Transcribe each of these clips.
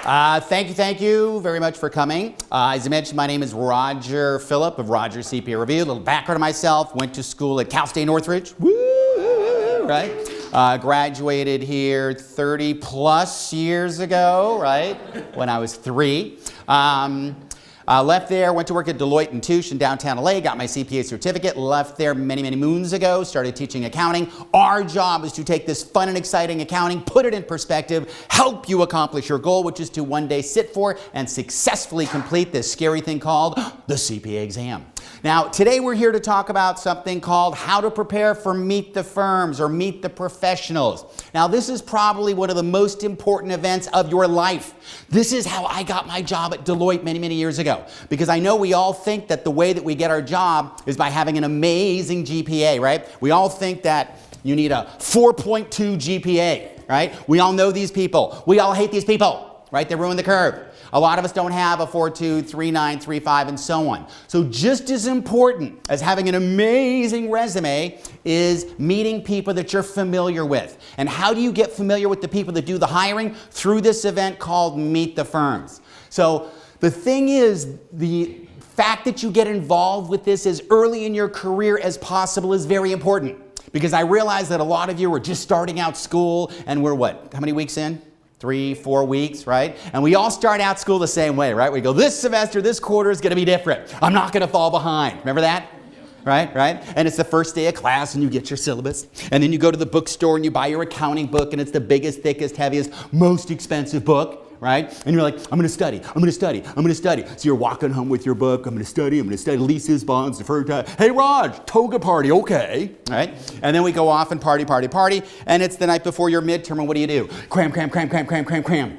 Thank you very much for coming. As I mentioned, my name is Roger Philipp of Roger CPA Review. A little background of myself, went to school at Cal State Northridge, woo, right? Graduated here 30 plus years ago, right? When I was 3. Left there, went to work at Deloitte & Touche in downtown LA, got my CPA certificate, left there many, many moons ago, started teaching accounting. Our job is to take this fun and exciting accounting, put it in perspective, help you accomplish your goal, which is to one day sit for and successfully complete this scary thing called the CPA exam. Now, today we're here to talk about something called how to prepare for Meet the Firms or Meet the Professionals. Now, this is probably one of the most important events of your life. This is how I got my job at Deloitte many, many years ago. Because I know we all think that the way that we get our job is by having an amazing GPA, right? We all think that you need a 4.2 GPA, right? We all know these people. We all hate these people, right? They ruin the curve. A lot of us don't have a 4.2, 3.9, 3.5, and so on. So just as important as having an amazing resume is meeting people that you're familiar with. And how do you get familiar with the people that do the hiring? Through this event called Meet the Firms. So the thing is, the fact that you get involved with this as early in your career as possible is very important. Because I realize that a lot of you are just starting out school and we're what, how many weeks in? 3, 4 weeks, right? And we all start out school the same way, right? We go, this semester, this quarter is going to be different. I'm not going to fall behind. Remember that? Right? And it's the first day of class and you get your syllabus. And then you go to the bookstore and you buy your accounting book and it's the biggest, thickest, heaviest, most expensive book. Right? And you're like, I'm going to study. So you're walking home with your book. I'm going to study. Leases, bonds, deferred tax. Hey, Raj, toga party, okay. Right? And then we go off and party. And it's the night before your midterm. And what do? Cram.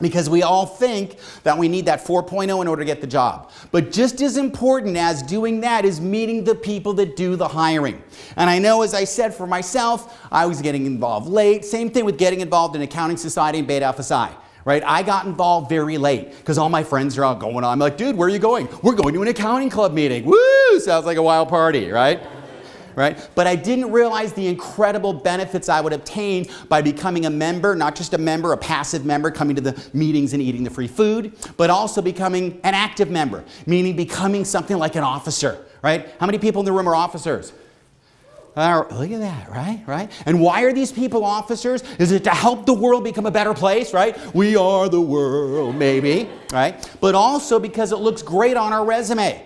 Because we all think that we need that 4.0 in order to get the job. But just as important as doing that is meeting the people that do the hiring. And I know, as I said, for myself, I was getting involved late. Same thing with getting involved in Accounting Society and Beta Alpha Psi. Right? I got involved very late because all my friends are all going on. I'm like, dude, where are you going? We're going to an accounting club meeting. Woo! Sounds like a wild party, right? Right? But I didn't realize the incredible benefits I would obtain by becoming a member, not just a member, a passive member coming to the meetings and eating the free food, but also becoming an active member, meaning becoming something like an officer, right? How many people in the room are officers? Look at that, right? And why are these people officers? Is it to help the world become a better place, right? We are the world, maybe, right? But also because it looks great on our resume,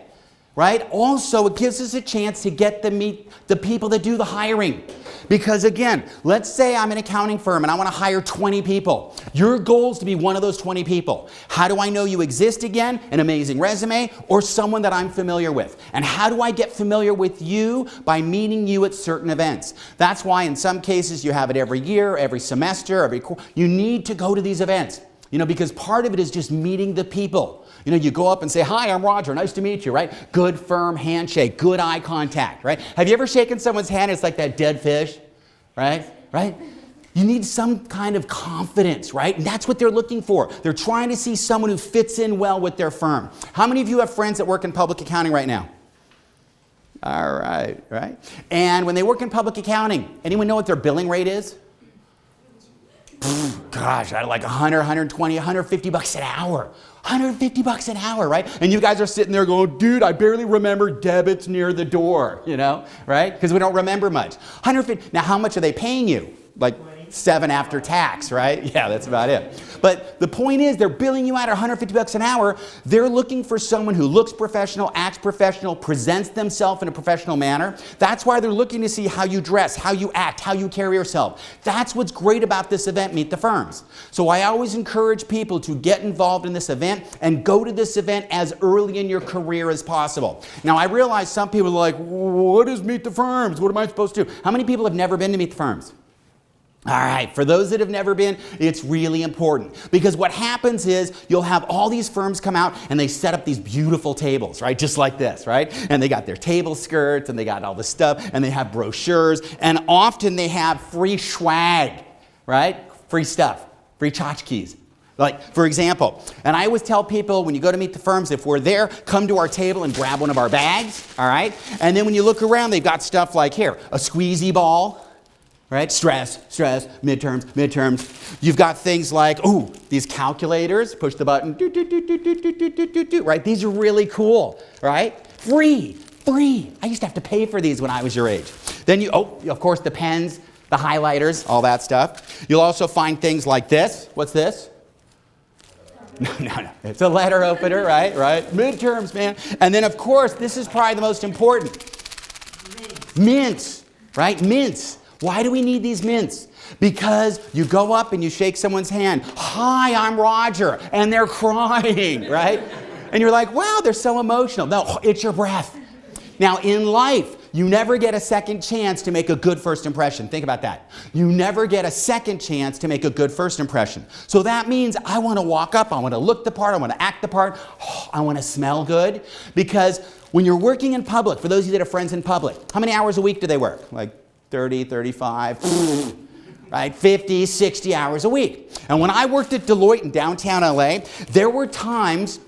right? Also, it gives us a chance to get to meet the people that do the hiring. Because again, let's say I'm an accounting firm and I want to hire 20 people. Your goal is to be one of those 20 people. How do I know you exist again? An amazing resume or someone that I'm familiar with. And how do I get familiar with you? By meeting you at certain events. That's why in some cases you have it every year, every semester, every quarter. You need to go to these events. Because part of it is just meeting the people. You go up and say, hi, I'm Roger, nice to meet you, right? Good firm handshake, good eye contact, right? Have you ever shaken someone's hand? It's like that dead fish, right? You need some kind of confidence, right? And that's what they're looking for. They're trying to see someone who fits in well with their firm. How many of you have friends that work in public accounting right now? All right. And when they work in public accounting, anyone know what their billing rate is? Gosh, I like 100, 120, 150 bucks an hour. 150 bucks an hour, right? And you guys are sitting there going, dude, I barely remember debits near the door, right? Because we don't remember much. 150. Now, how much are they paying you? Like 7 after tax, right? Yeah, that's about it. But the point is, they're billing you out at 150 bucks an hour. They're looking for someone who looks professional, acts professional, presents themselves in a professional manner. That's why they're looking to see how you dress, how you act, how you carry yourself. That's what's great about this event, Meet the Firms. So I always encourage people to get involved in this event and go to this event as early in your career as possible. Now, I realize some people are like, what is Meet the Firms? What am I supposed to do? How many people have never been to Meet the Firms? All right, for those that have never been, it's really important because what happens is you'll have all these firms come out and they set up these beautiful tables, right? Just like this, right? And they got their table skirts and they got all the stuff and they have brochures and often they have free swag, right? Free stuff, free tchotchkes. Like, for example, and I always tell people when you go to Meet the Firms, if we're there, come to our table and grab one of our bags, all right? And then when you look around, they've got stuff like here, a squeezy ball, right? Stress, midterms. You've got things like, ooh, these calculators, push the button, right? These are really cool, right? Free. I used to have to pay for these when I was your age. Then of course, the pens, the highlighters, all that stuff. You'll also find things like this. What's this? No. It's a letter opener, right? Midterms, man. And then, of course, this is probably the most important. Mints, right? Mints. Why do we need these mints? Because you go up and you shake someone's hand. Hi, I'm Roger. And they're crying, right? And you're like, wow, they're so emotional. No, it's your breath. Now, in life, you never get a second chance to make a good first impression. Think about that. You never get a second chance to make a good first impression. So that means I want to walk up, I want to look the part, I want to act the part, I want to smell good. Because when you're working in public, for those of you that have friends in public, how many hours a week do they work? Like 30, 35, right? 50, 60 hours a week. And when I worked at Deloitte in downtown LA, there were times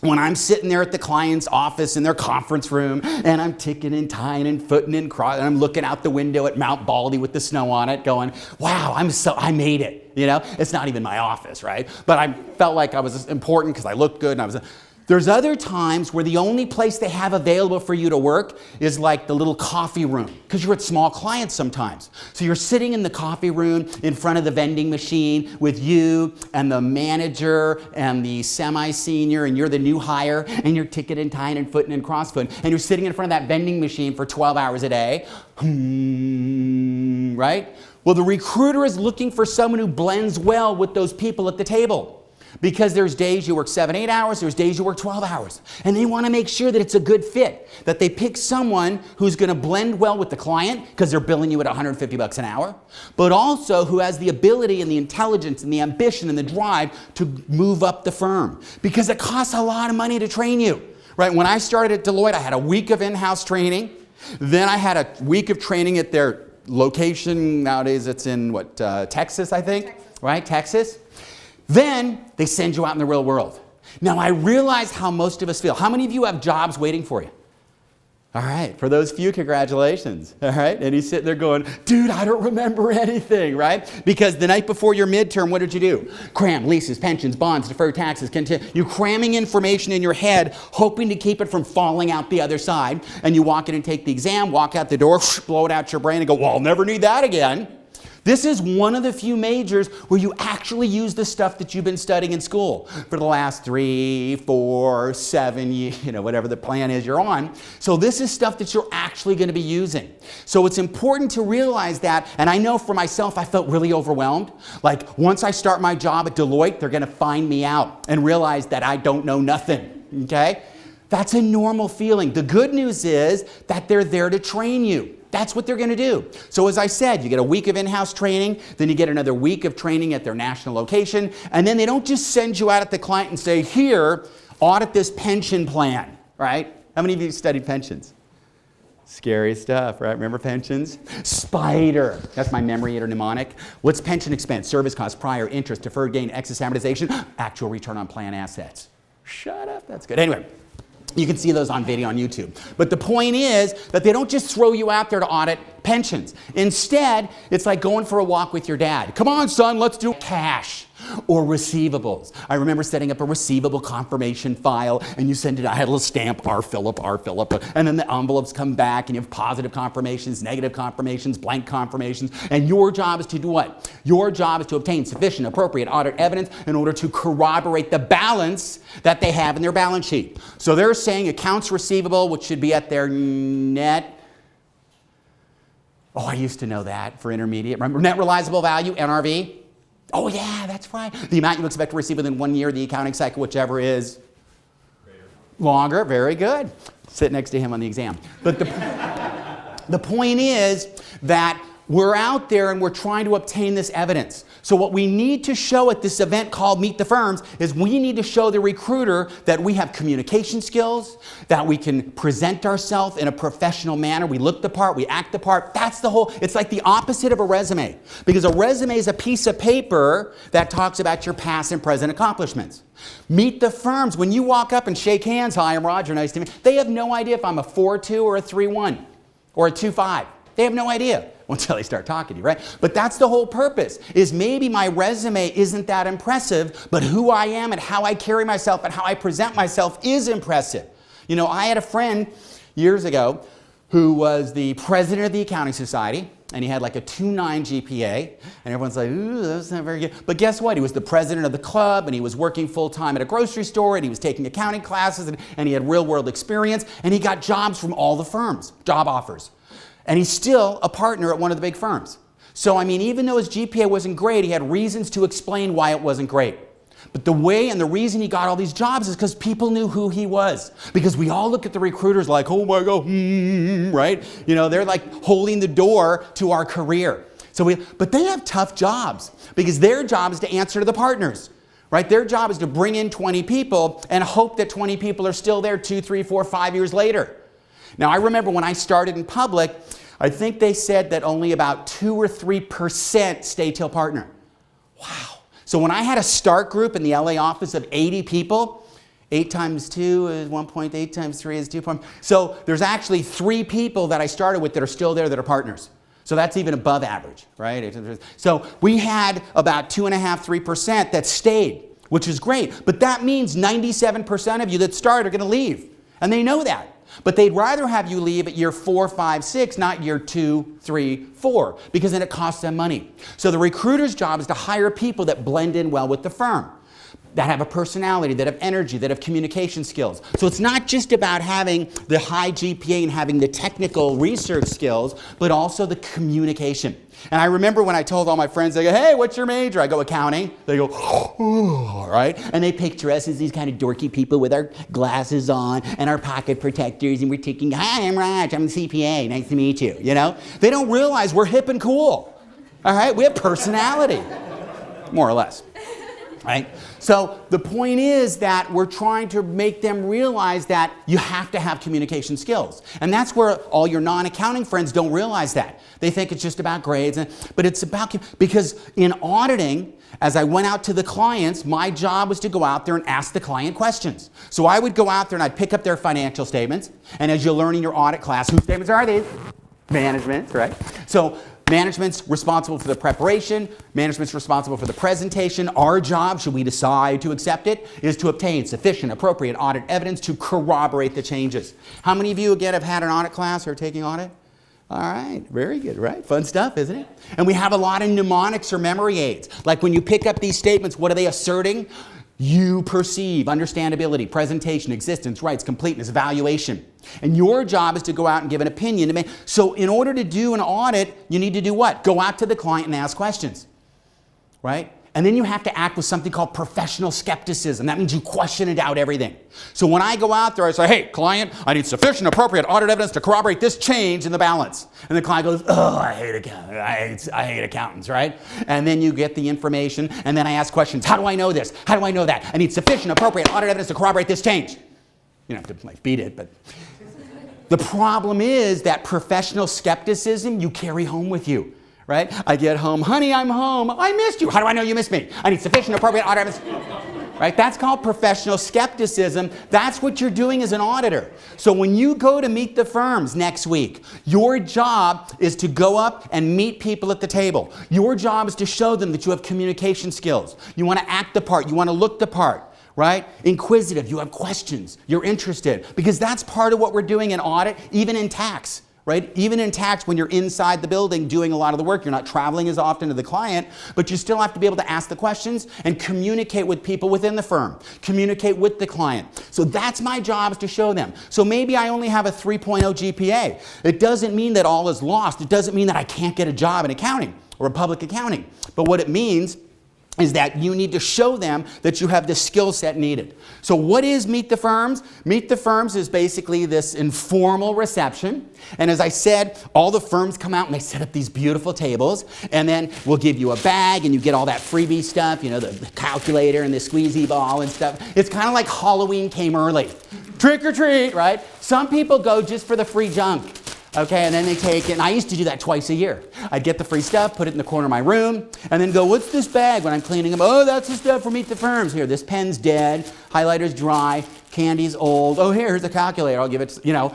when I'm sitting there at the client's office in their conference room and I'm ticking and tying and footing and crossing, and I'm looking out the window at Mount Baldy with the snow on it going, wow, I made it, you know? It's not even my office, right? But I felt like I was important because I looked good and There's other times where the only place they have available for you to work is like the little coffee room, because you're at small clients sometimes. So you're sitting in the coffee room in front of the vending machine with you and the manager and the semi-senior, and you're the new hire, and you're ticking and tying and footing and cross-footing, and you're sitting in front of that vending machine for 12 hours a day, right? Well, the recruiter is looking for someone who blends well with those people at the table. Because there's days you work 7, 8 hours, there's days you work 12 hours. And they want to make sure that it's a good fit, that they pick someone who's going to blend well with the client, because they're billing you at $150 an hour, but also who has the ability and the intelligence and the ambition and the drive to move up the firm. Because it costs a lot of money to train you. Right? When I started at Deloitte, I had a week of in-house training. Then I had a week of training at their location. Nowadays it's in, Texas, I think? Texas. Right? Texas. Then they send you out in the real world. Now, I realize how most of us feel. How many of you have jobs waiting for you? All right, for those few, congratulations. All right, and he's sitting there going, dude, I don't remember anything, right? Because the night before your midterm, what did you do? Cram leases, pensions, bonds, deferred taxes, you're cramming information in your head, hoping to keep it from falling out the other side. And you walk in and take the exam, walk out the door, blow it out your brain and go, well, I'll never need that again. This is one of the few majors where you actually use the stuff that you've been studying in school for the last 3, 4, 7 years, whatever the plan is you're on. So this is stuff that you're actually going to be using. So it's important to realize that, and I know for myself, I felt really overwhelmed. Like, once I start my job at Deloitte, they're going to find me out and realize that I don't know nothing, okay? That's a normal feeling. The good news is that they're there to train you. That's what they're going to do. So as I said, you get a week of in-house training, then you get another week of training at their national location, and then they don't just send you out at the client and say, here, audit this pension plan, right? How many of you studied pensions? Scary stuff, right? Remember pensions? Spider. That's my memory aid or mnemonic. What's pension expense? Service cost, prior, interest, deferred gain, excess amortization, actual return on plan assets. Shut up, that's good. Anyway. You can see those on video on YouTube. But the point is that they don't just throw you out there to audit pensions. Instead, it's like going for a walk with your dad. Come on, son, let's do cash or receivables. I remember setting up a receivable confirmation file, and you send it, I had a little stamp, R. Philipp, and then the envelopes come back, and you have positive confirmations, negative confirmations, blank confirmations, and your job is to do what? Your job is to obtain sufficient, appropriate audit evidence in order to corroborate the balance that they have in their balance sheet. So they're saying accounts receivable, which should be at their net. Oh, I used to know that for intermediate. Remember net realizable value, NRV? Oh yeah, that's right. The amount you expect to receive within 1 year, the accounting cycle, whichever is longer. Very good. Sit next to him on the exam. But the point is that we're out there and we're trying to obtain this evidence. So what we need to show at this event called Meet the Firms is we need to show the recruiter that we have communication skills, that we can present ourselves in a professional manner. We look the part, we act the part. That's the whole, it's like the opposite of a resume. Because a resume is a piece of paper that talks about your past and present accomplishments. Meet the Firms. When you walk up and shake hands, hi, I'm Roger, nice to meet you, they have no idea if I'm a 4.2 or a 3.1 or a 2.5. They have no idea until they start talking to you, right? But that's the whole purpose, is maybe my resume isn't that impressive, but who I am and how I carry myself and how I present myself is impressive. You know, I had a friend years ago who was the president of the accounting society, and he had like a 2.9 GPA, and everyone's like, ooh, that's not very good. But guess what? He was the president of the club, and he was working full-time at a grocery store, and he was taking accounting classes, and he had real-world experience, and he got jobs from all the firms, job offers. And he's still a partner at one of the big firms. So, I mean, even though his GPA wasn't great, he had reasons to explain why it wasn't great. But the way and the reason he got all these jobs is because people knew who he was. Because we all look at the recruiters like, oh my God, right? You know, they're like holding the door to our career. But they have tough jobs because their job is to answer to the partners, right? Their job is to bring in 20 people and hope that 20 people are still there 2, 3, 4, 5 years later. Now, I remember when I started in public, I think they said that only about 2 or 3% stay till partner. Wow. So when I had a start group in the LA office of 80 people, 8 times 2 is 1.8 times 3 is 2. So there's actually 3 people that I started with that are still there that are partners. So that's even above average, right? So we had about 2.5, 3% that stayed, which is great. But that means 97% of you that start are going to leave. And they know that. But they'd rather have you leave at year 4, 5, 6, not year 2, 3, 4, because then it costs them money. So the recruiter's job is to hire people that blend in well with the firm, that have a personality, that have energy, that have communication skills. So it's not just about having the high GPA and having the technical research skills, but also the communication. And I remember when I told all my friends, they go, hey, what's your major? I go, accounting. They go, oh, right? And they picture us as these kind of dorky people with our glasses on and our pocket protectors, and we're taking, hi, I'm Raj, I'm a CPA, nice to meet you, you know? They don't realize we're hip and cool, all right? We have personality, more or less, right? So the point is that we're trying to make them realize that you have to have communication skills. And that's where all your non-accounting friends don't realize that. They think it's just about grades, but it's about, because in auditing, as I went out to the clients, my job was to go out there and ask the client questions. So I would go out there and I'd pick up their financial statements, and as you learn in your audit class, whose statements are these? Management's, right? So management's responsible for the preparation, management's responsible for the presentation. Our job, should we decide to accept it, is to obtain sufficient, appropriate audit evidence to corroborate the changes. How many of you, again, have had an audit class or are taking audit? All right, very good, right? Fun stuff, isn't it? And we have a lot of mnemonics or memory aids. Like when you pick up these statements, what are they asserting? You perceive, understandability, presentation, existence, rights, completeness, evaluation. And your job is to go out and give an opinion. So in order to do an audit, you need to do what? Go out to the client and ask questions, right? And then you have to act with something called professional skepticism. That means you question and doubt everything. So when I go out there, I say, hey, client, I need sufficient, appropriate audit evidence to corroborate this change in the balance. And the client goes, oh, I hate accountants. I hate accountants, right? And then you get the information, and then I ask questions. How do I know this? How do I know that? I need sufficient, appropriate audit evidence to corroborate this change. You don't have to like beat it, but the problem is that professional skepticism you carry home with you. Right? I get home, honey, I'm home. I missed you. How do I know you missed me? I need sufficient, appropriate audit evidence. Right? That's called professional skepticism. That's what you're doing as an auditor. So when you go to meet the firms next week, your job is to go up and meet people at the table. Your job is to show them that you have communication skills. You want to act the part. You want to look the part. Right? Inquisitive. You have questions. You're interested. Because that's part of what we're doing in audit, even in tax. Right? Even in tax, when you're inside the building doing a lot of the work, you're not traveling as often to the client, but you still have to be able to ask the questions and communicate with people within the firm, communicate with the client. So that's my job, is to show them. So maybe I only have a 3.0 GPA. It doesn't mean that all is lost. It doesn't mean that I can't get a job in accounting or public accounting. But what it means is that you need to show them that you have the skill set needed. So what is Meet the Firms? Meet the Firms is basically this informal reception. And as I said, all the firms come out and they set up these beautiful tables. And then we'll give you a bag and you get all that freebie stuff, you know, the calculator and the squeezy ball and stuff. It's kind of like Halloween came early. Trick or treat, right? Some people go just for the free junk. Okay, and then they take it, and I used to do that twice a year. I'd get the free stuff, put it in the corner of my room, and then go, what's this bag when I'm cleaning them? Oh, that's the stuff for Meet the Firms. Here, this pen's dead, highlighter's dry, candy's old. Oh, here's a calculator, I'll give it, you know.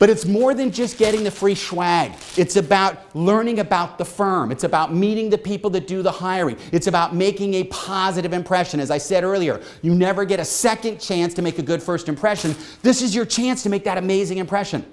But it's more than just getting the free swag. It's about learning about the firm. It's about meeting the people that do the hiring. It's about making a positive impression. As I said earlier, you never get a second chance to make a good first impression. This is your chance to make that amazing impression.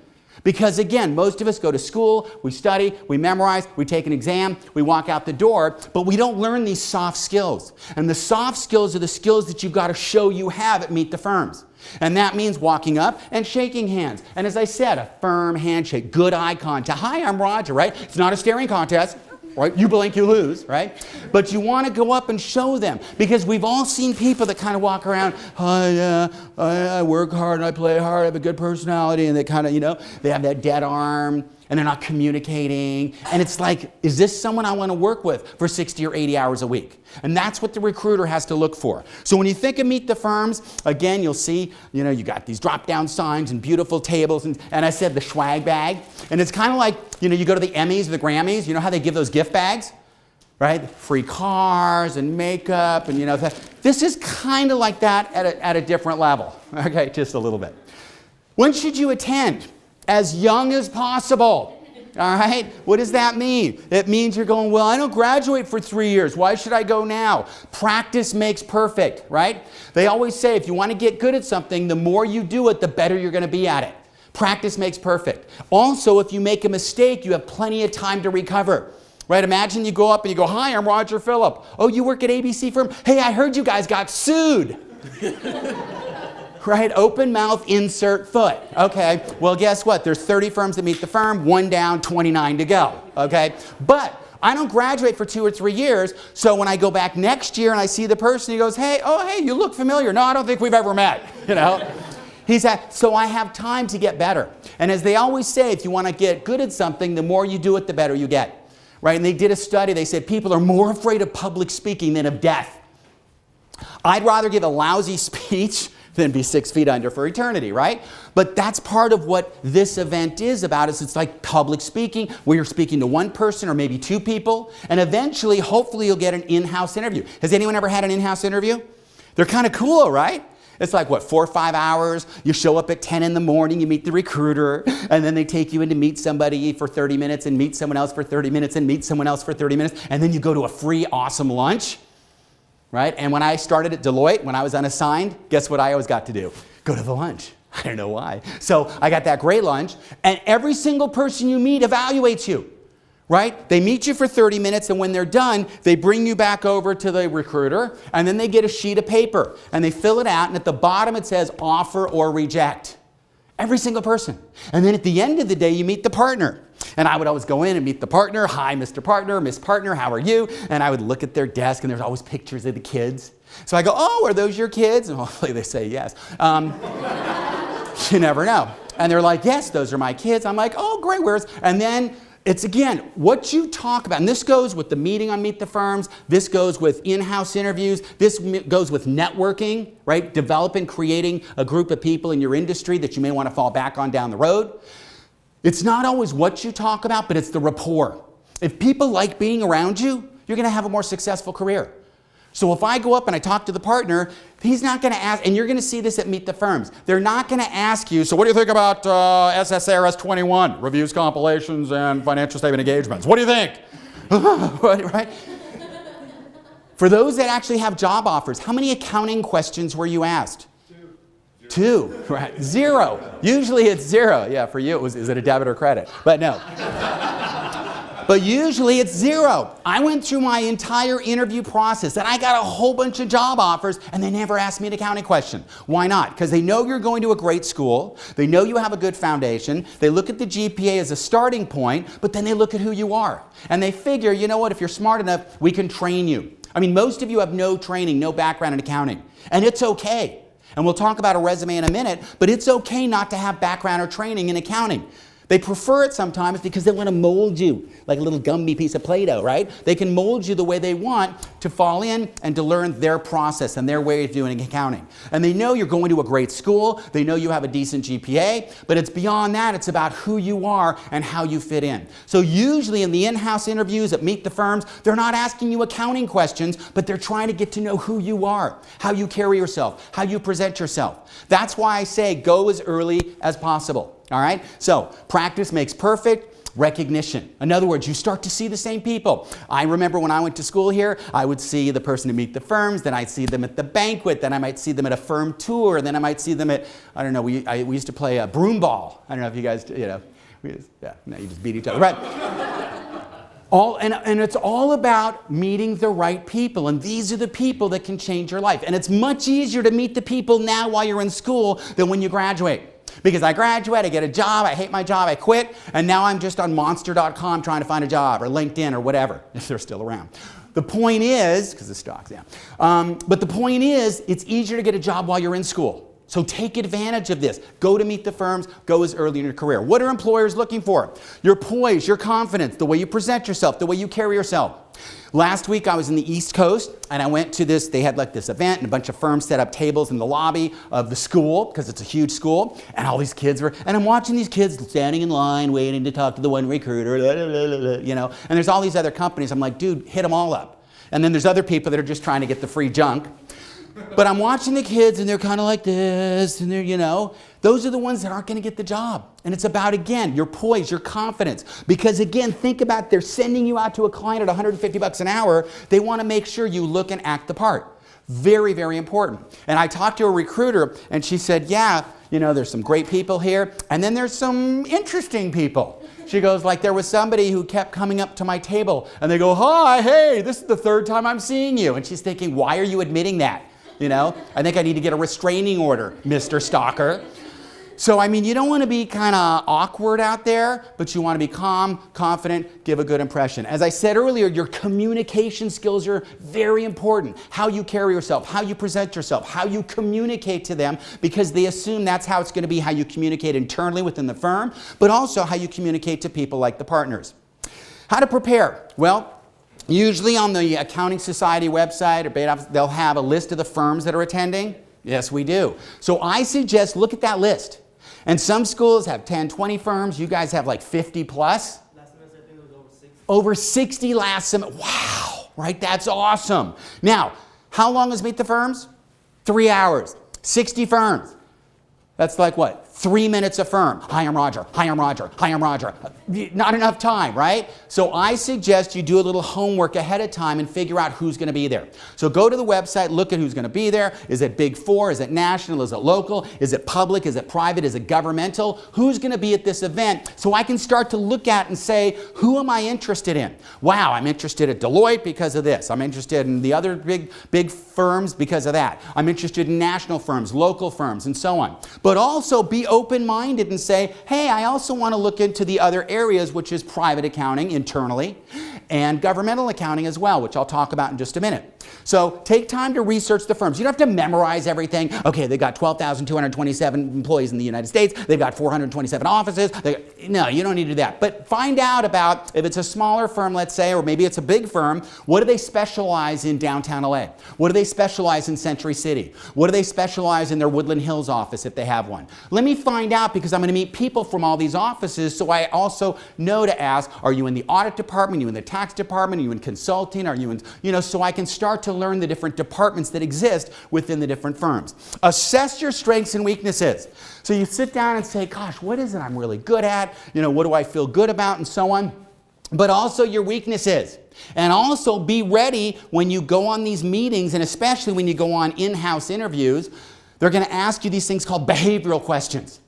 Because again, most of us go to school, we study, we memorize, we take an exam, we walk out the door, but we don't learn these soft skills. And the soft skills are the skills that you've got to show you have at Meet the Firms. And that means walking up and shaking hands. And as I said, a firm handshake, good eye contact. Hi, I'm Roger, right? It's not a staring contest. Right? You blink, you lose, right? But you want to go up and show them, because we've all seen people that kind of walk around, I work hard and I play hard, I have a good personality, and they kind of, they have that dead arm and they're not communicating. And it's like, is this someone I want to work with for 60 or 80 hours a week? And that's what the recruiter has to look for. So when you think of Meet the Firms, again, you'll see, you got these drop-down signs and beautiful tables, and I said the swag bag. And it's kind of like, you go to the Emmys or the Grammys, you know how they give those gift bags? Right? Free cars and makeup, and this is kind of like that at a different level. Okay, just a little bit. When should you attend? As young as possible. All right? What does that mean? It means you're going, well, I don't graduate for 3 years. Why should I go now? Practice makes perfect, right? They always say if you want to get good at something, the more you do it, the better you're going to be at it. Practice makes perfect. Also, if you make a mistake, you have plenty of time to recover. Right? Imagine you go up and you go, hi, I'm Roger Philipp. Oh, you work at ABC firm? Hey, I heard you guys got sued. Right? Open mouth, insert foot. Okay, well, guess what? There's 30 firms that Meet the Firm, 1 down, 29 to go. Okay? But I don't graduate for 2 or 3 years, so when I go back next year and I see the person, he goes, hey, you look familiar. No, I don't think we've ever met. So I have time to get better. And as they always say, if you want to get good at something, the more you do it, the better you get. Right? And they did a study. They said people are more afraid of public speaking than of death. I'd rather give a lousy speech than be 6 feet under for eternity, right? But that's part of what this event is about. It's like public speaking, where you're speaking to one person or maybe 2 people, and eventually, hopefully, you'll get an in-house interview. Has anyone ever had an in-house interview? They're kind of cool, right? It's like, 4 or 5 hours, you show up at 10 in the morning, you meet the recruiter, and then they take you in to meet somebody for 30 minutes, and meet someone else for 30 minutes, and meet someone else for 30 minutes, and then you go to a free, awesome lunch. Right? And when I started at Deloitte, when I was unassigned, guess what I always got to do? Go to the lunch. I don't know why. So I got that great lunch, and every single person you meet evaluates you. Right? They meet you for 30 minutes, and when they're done, they bring you back over to the recruiter, and then they get a sheet of paper, and they fill it out, and at the bottom it says offer or reject. Every single person. And then at the end of the day, you meet the partner. And I would always go in and meet the partner. Hi, Mr. Partner, Miss Partner, how are you? And I would look at their desk, and there's always pictures of the kids. So I go, oh, are those your kids? And hopefully they say yes. You never know. And they're like, yes, those are my kids. I'm like, oh, great, where's? And then it's, again, what you talk about. And this goes with the meeting on Meet the Firms. This goes with in-house interviews. This goes with networking, right? Developing, creating a group of people in your industry that you may want to fall back on down the road. It's not always what you talk about, but it's the rapport. If people like being around you, you're going to have a more successful career. So if I go up and I talk to the partner, he's not going to ask, and you're going to see this at Meet the Firms, they're not going to ask you, so what do you think about SSRS 21, reviews, compilations, and financial statement engagements? What do you think? Right? For those that actually have job offers, how many accounting questions were you asked? 2, right? 0. Usually it's 0. Yeah, for you, is it a debit or credit? But no. But usually it's 0. I went through my entire interview process and I got a whole bunch of job offers and they never asked me an accounting question. Why not? Because they know you're going to a great school. They know you have a good foundation. They look at the GPA as a starting point, but then they look at who you are. And they figure, you know what, if you're smart enough, we can train you. I mean, most of you have no training, no background in accounting. And it's okay. And we'll talk about a resume in a minute, but it's okay not to have background or training in accounting. They prefer it sometimes because they want to mold you like a little gummy piece of Play-Doh, right? They can mold you the way they want to fall in and to learn their process and their way of doing accounting. And they know you're going to a great school. They know you have a decent GPA, but it's beyond that. It's about who you are and how you fit in. So usually in the in-house interviews at Meet the Firms, they're not asking you accounting questions, but they're trying to get to know who you are, how you carry yourself, how you present yourself. That's why I say go as early as possible. all right? So practice makes perfect. Recognition. In other words, you start to see the same people. I remember when I went to school here, I would see the person to meet the firms, then I'd see them at the banquet, then I might see them at a firm tour, then I might see them at, I don't know, we used to play a broom ball. I don't know if you guys, you just beat each other, right? And it's all about meeting the right people, and these are the people that can change your life. And it's much easier to meet the people now while you're in school than when you graduate. Because I graduate, I get a job, I hate my job, I quit, and now I'm just on monster.com trying to find a job, or LinkedIn, or whatever, if they're still around. The point is, because the stock's down, but the point is, it's easier to get a job while you're in school. So take advantage of this. Go to meet the firms, go as early in your career. What are employers looking for? Your poise, your confidence, the way you present yourself, the way you carry yourself. Last week I was in the East Coast and I went to this, they had like this event and a bunch of firms set up tables in the lobby of the school because it's a huge school, and all these kids were, and I'm watching these kids standing in line waiting to talk to the one recruiter, you know, and there's all these other companies. I'm like, dude, hit them all up. And then there's other people that are just trying to get the free junk. But I'm watching the kids and they're kind of like this, and they're, you know, those are the ones that aren't going to get the job. And it's about, again, your poise, your confidence. Because again, think about, they're sending you out to a client at $150 an hour. They want to make sure you look and act the part. Very, very important. And I talked to a recruiter and she said, yeah, you know, there's some great people here. And then there's some interesting people. She goes, like, there was somebody who kept coming up to my table and they go, hi, hey, this is the third time I'm seeing you. And she's thinking, why are you admitting that? You know, I think I need to get a restraining order, Mr. Stalker. So, I mean, you don't want to be kind of awkward out there, but you want to be calm, confident, give a good impression. As I said earlier, your communication skills are very important. How you carry yourself, how you present yourself, how you communicate to them, because they assume that's how it's going to be, how you communicate internally within the firm, but also how you communicate to people like the partners. How to prepare? Well, usually on the Accounting Society website or beta office, they'll have a list of the firms that are attending. Yes, we do. So I suggest look at that list. And some schools have 10, 20 firms. You guys have like 50 plus. Last semester, I think it was over 60. Over 60 last semester. Wow, right? That's awesome. Now, how long is Meet the Firms? 3 hours. 60 firms. That's like what? 3 minutes a firm. Hi, I'm Roger. Hi, I'm Roger. Hi, I'm Roger. Not enough time, right? So I suggest you do a little homework ahead of time and figure out who's going to be there. So go to the website, look at who's going to be there. Is it Big Four? Is it national? Is it local? Is it public? Is it private? Is it governmental? Who's going to be at this event? So I can start to look at and say, who am I interested in? Wow, I'm interested at Deloitte because of this. I'm interested in the other big firms because of that. I'm interested in national firms, local firms, and so on. But also be open-minded and say, hey, I also want to look into the other areas, which is private accounting internally and governmental accounting as well, which I'll talk about in just a minute. So take time to research the firms. You don't have to memorize everything. Okay, they've got 12,227 employees in the United States. They've got 427 offices. No, you don't need to do that. But find out about, if it's a smaller firm, let's say, or maybe it's a big firm, what do they specialize in downtown LA? What do they specialize in Century City? What do they specialize in their Woodland Hills office if they have one? Let me find out, because I'm going to meet people from all these offices, so I also know to ask, are you in the audit department? Are you in the tax department? Are you in consulting? Are you in, you know, so I can start to learn the different departments that exist within the different firms. Assess your strengths and weaknesses. So you sit down and say, gosh, what is it I'm really good at? You know, what do I feel good about, and so on. But also your weaknesses. And also be ready when you go on these meetings, and especially when you go on in-house interviews, they're going to ask you these things called behavioral questions.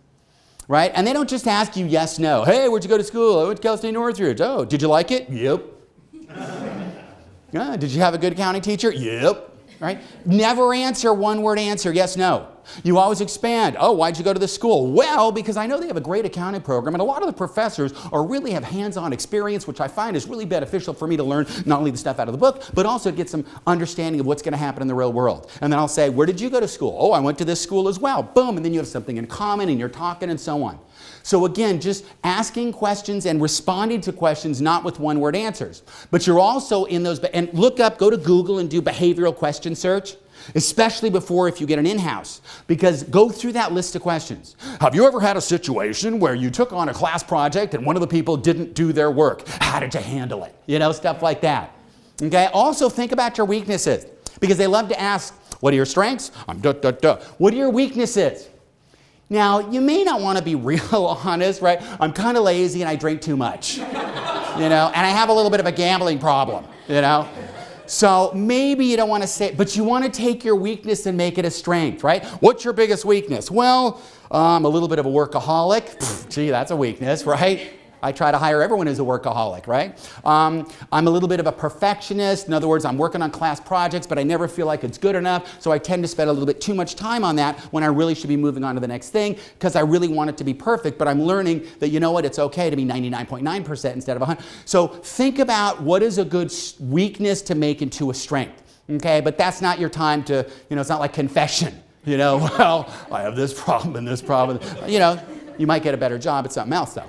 Right? And they don't just ask you yes, no. Hey, where'd you go to school? I went to Cal State Northridge. Oh, did you like it? Yep. Did you have a good accounting teacher? Yep. Right? Never answer one-word answer, yes, no. You always expand. Oh, why'd you go to this school? Well, because I know they have a great accounting program, and a lot of the professors really have hands-on experience, which I find is really beneficial for me to learn not only the stuff out of the book, but also get some understanding of what's going to happen in the real world. And then I'll say, where did you go to school? Oh, I went to this school as well. Boom, and then you have something in common, and you're talking, and so on. So again, just asking questions and responding to questions, not with one-word answers. But you're also in those, and look up, go to Google and do behavioral question search. Especially before, if you get an in-house, because go through that list of questions. Have you ever had a situation where you took on a class project and one of the people didn't do their work? How did you handle it? You know, stuff like that. Okay. Also think about your weaknesses, because they love to ask, what are your strengths? What are your weaknesses? Now, you may not want to be real honest, right? I'm kind of lazy and I drink too much, and I have a little bit of a gambling problem, So maybe you don't want to say, but you want to take your weakness and make it a strength, right? What's your biggest weakness? Well, I'm a little bit of a workaholic. Pfft, gee, that's a weakness, right? I try to hire everyone who's a workaholic, right? I'm a little bit of a perfectionist. In other words, I'm working on class projects, but I never feel like it's good enough, so I tend to spend a little bit too much time on that when I really should be moving on to the next thing because I really want it to be perfect, but I'm learning that, you know what, it's okay to be 99.9% instead of 100. So think about what is a good weakness to make into a strength, okay? But that's not your time to, it's not like confession, well, I have this problem and this problem, you might get a better job at something else though.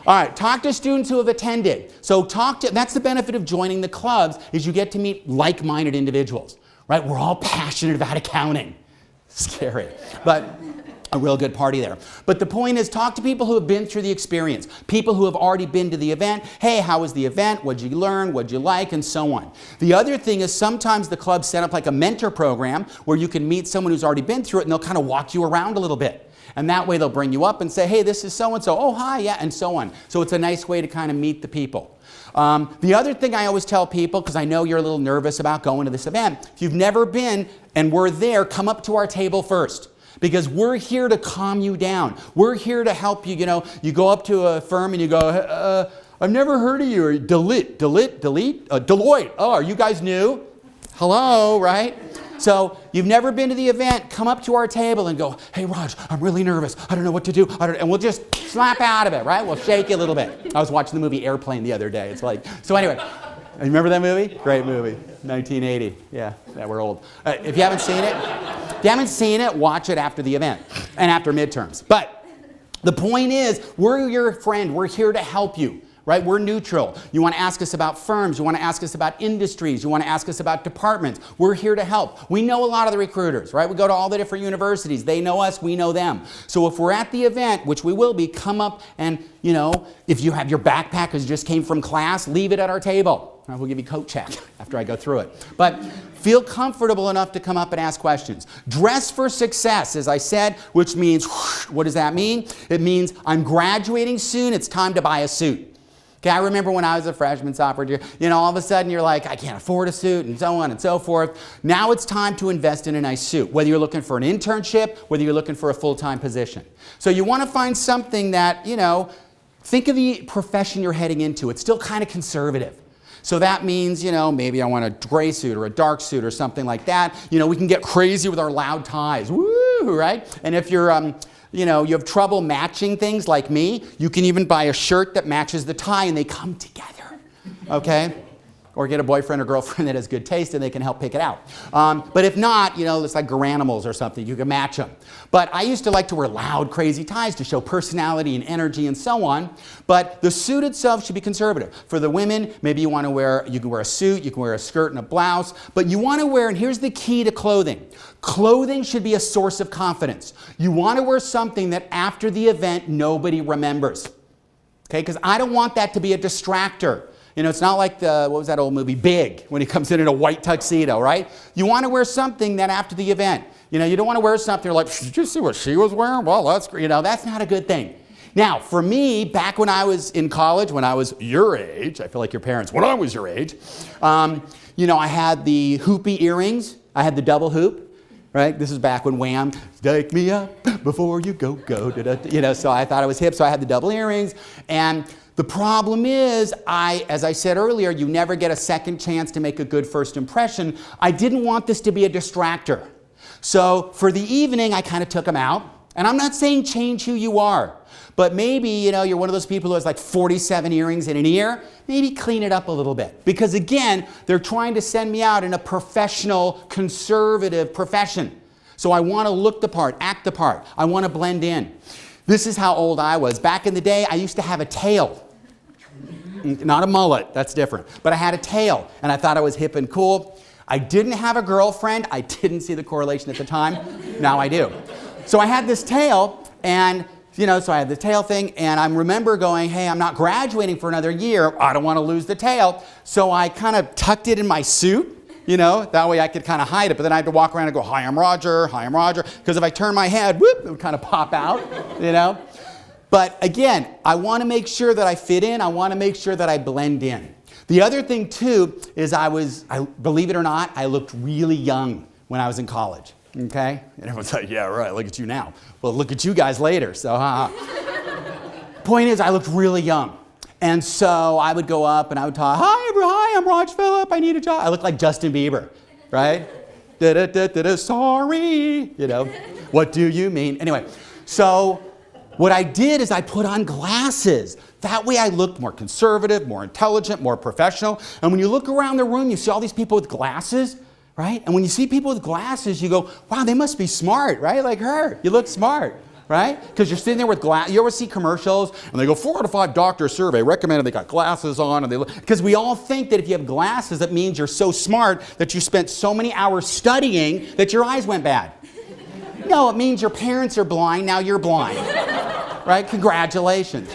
All right, talk to students who have attended. So that's the benefit of joining the clubs is you get to meet like-minded individuals, right? We're all passionate about accounting. Scary, but a real good party there. But the point is talk to people who have been through the experience, people who have already been to the event. Hey, how was the event? What'd you learn? What'd you like? And so on. The other thing is sometimes the clubs set up like a mentor program where you can meet someone who's already been through it and they'll kind of walk you around a little bit. And that way they'll bring you up and say, hey, this is so-and-so. Oh, hi, yeah, and so on. So it's a nice way to kind of meet the people. The other thing I always tell people, because I know you're a little nervous about going to this event, if you've never been and we're there, come up to our table first. Because we're here to calm you down. We're here to help you. You go up to a firm and you go, I've never heard of you. Or Deloitte. Oh, are you guys new? Hello, right? So you've never been to the event, come up to our table and go, hey, Raj, I'm really nervous. I don't know what to do. And we'll just slap out of it, right? We'll shake you a little bit. I was watching the movie Airplane the other day. It's like, so anyway, you remember that movie? Great movie, 1980. Yeah, we're old. If you haven't seen it, watch it after the event and after midterms. But the point is, we're your friend. We're here to help you. Right? We're neutral. You want to ask us about firms. You want to ask us about industries. You want to ask us about departments. We're here to help. We know a lot of the recruiters, right? We go to all the different universities. They know us. We know them. So if we're at the event, which we will be, come up and, if you have your backpack because you just came from class, leave it at our table. We'll give you a coat check after I go through it. But feel comfortable enough to come up and ask questions. Dress for success, as I said, which means, what does that mean? It means I'm graduating soon. It's time to buy a suit. Okay, I remember when I was a freshman, sophomore year, all of a sudden you're like, I can't afford a suit and so on and so forth. Now it's time to invest in a nice suit, whether you're looking for an internship, whether you're looking for a full-time position. So you want to find something that, think of the profession you're heading into. It's still kind of conservative. So that means, maybe I want a gray suit or a dark suit or something like that. We can get crazy with our loud ties, woo, right? And if you're, you have trouble matching things like me, you can even buy a shirt that matches the tie and they come together, okay? Or get a boyfriend or girlfriend that has good taste and they can help pick it out. But if not, it's like Garanimals or something. You can match them. But I used to like to wear loud, crazy ties to show personality and energy and so on. But the suit itself should be conservative. For the women, maybe you can wear a suit, you can wear a skirt and a blouse. But you want to wear, and here's the key to clothing. Clothing should be a source of confidence. You want to wear something that after the event, nobody remembers. Okay, because I don't want that to be a distractor. It's not like what was that old movie, Big, when he comes in a white tuxedo, right? You want to wear something that after the event, you don't want to wear something you're like, did you see what she was wearing? Well, that's great. That's not a good thing. Now, for me, back when I was in college, when I was your age, I feel like your parents, when I was your age, I had the hoopy earrings. I had the double hoop, right? This is back when Wham, take me up before you go, so I thought I was hip, so I had the double earrings. And the problem is, as I said earlier, you never get a second chance to make a good first impression. I didn't want this to be a distractor. So for the evening, I kind of took them out. And I'm not saying change who you are, but maybe, you're one of those people who has like 47 earrings in an ear. Maybe clean it up a little bit. Because again, they're trying to send me out in a professional, conservative profession. So I want to look the part, act the part. I want to blend in. This is how old I was. Back in the day, I used to have a tail. Not a mullet, that's different. But I had a tail, and I thought I was hip and cool. I didn't have a girlfriend. I didn't see the correlation at the time. Now I do. So I had this tail, and so I had the tail thing, and I remember going, hey, I'm not graduating for another year. I don't want to lose the tail. So I kind of tucked it in my suit, You know, that way I could kind of hide it, but then I had to walk around and go, hi, I'm Roger, because if I turn my head, whoop, it would kind of pop out, you know. But again, I want to make sure that I fit in. I want to make sure that I blend in. The other thing too is believe it or not, I looked really young when I was in college, okay? And everyone's like, yeah, right, look at you now. Well, look at you guys later, so Point is, I looked really young. And so I would go up and I would talk, hi, I'm Roger Philipp, I need a job. I look like Justin Bieber, right? Sorry, you know, what do you mean? Anyway, so what I did is I put on glasses. That way I looked more conservative, more intelligent, more professional. And when you look around the room, you see all these people with glasses, right? And when you see people with glasses, you go, wow, they must be smart, right? Like her, you look smart. Right? Because you're sitting there with glasses. You ever see commercials and they go 4 out of 5 doctor survey recommended they got glasses on and they look, because we all think that if you have glasses that means you're so smart that you spent so many hours studying that your eyes went bad. No, it means your parents are blind, now you're blind. Right? Congratulations.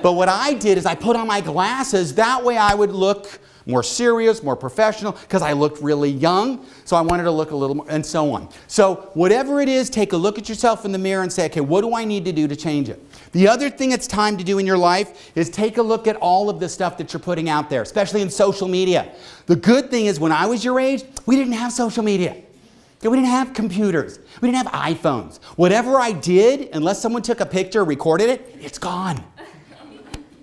But what I did is I put on my glasses, that way I would look more serious, more professional, because I looked really young, so I wanted to look a little more, and so on. So whatever it is, take a look at yourself in the mirror and say, okay, what do I need to do to change it? The other thing it's time to do in your life is take a look at all of the stuff that you're putting out there, especially in social media. The good thing is when I was your age, we didn't have social media. We didn't have computers. We didn't have iPhones. Whatever I did, unless someone took a picture or recorded it, it's gone.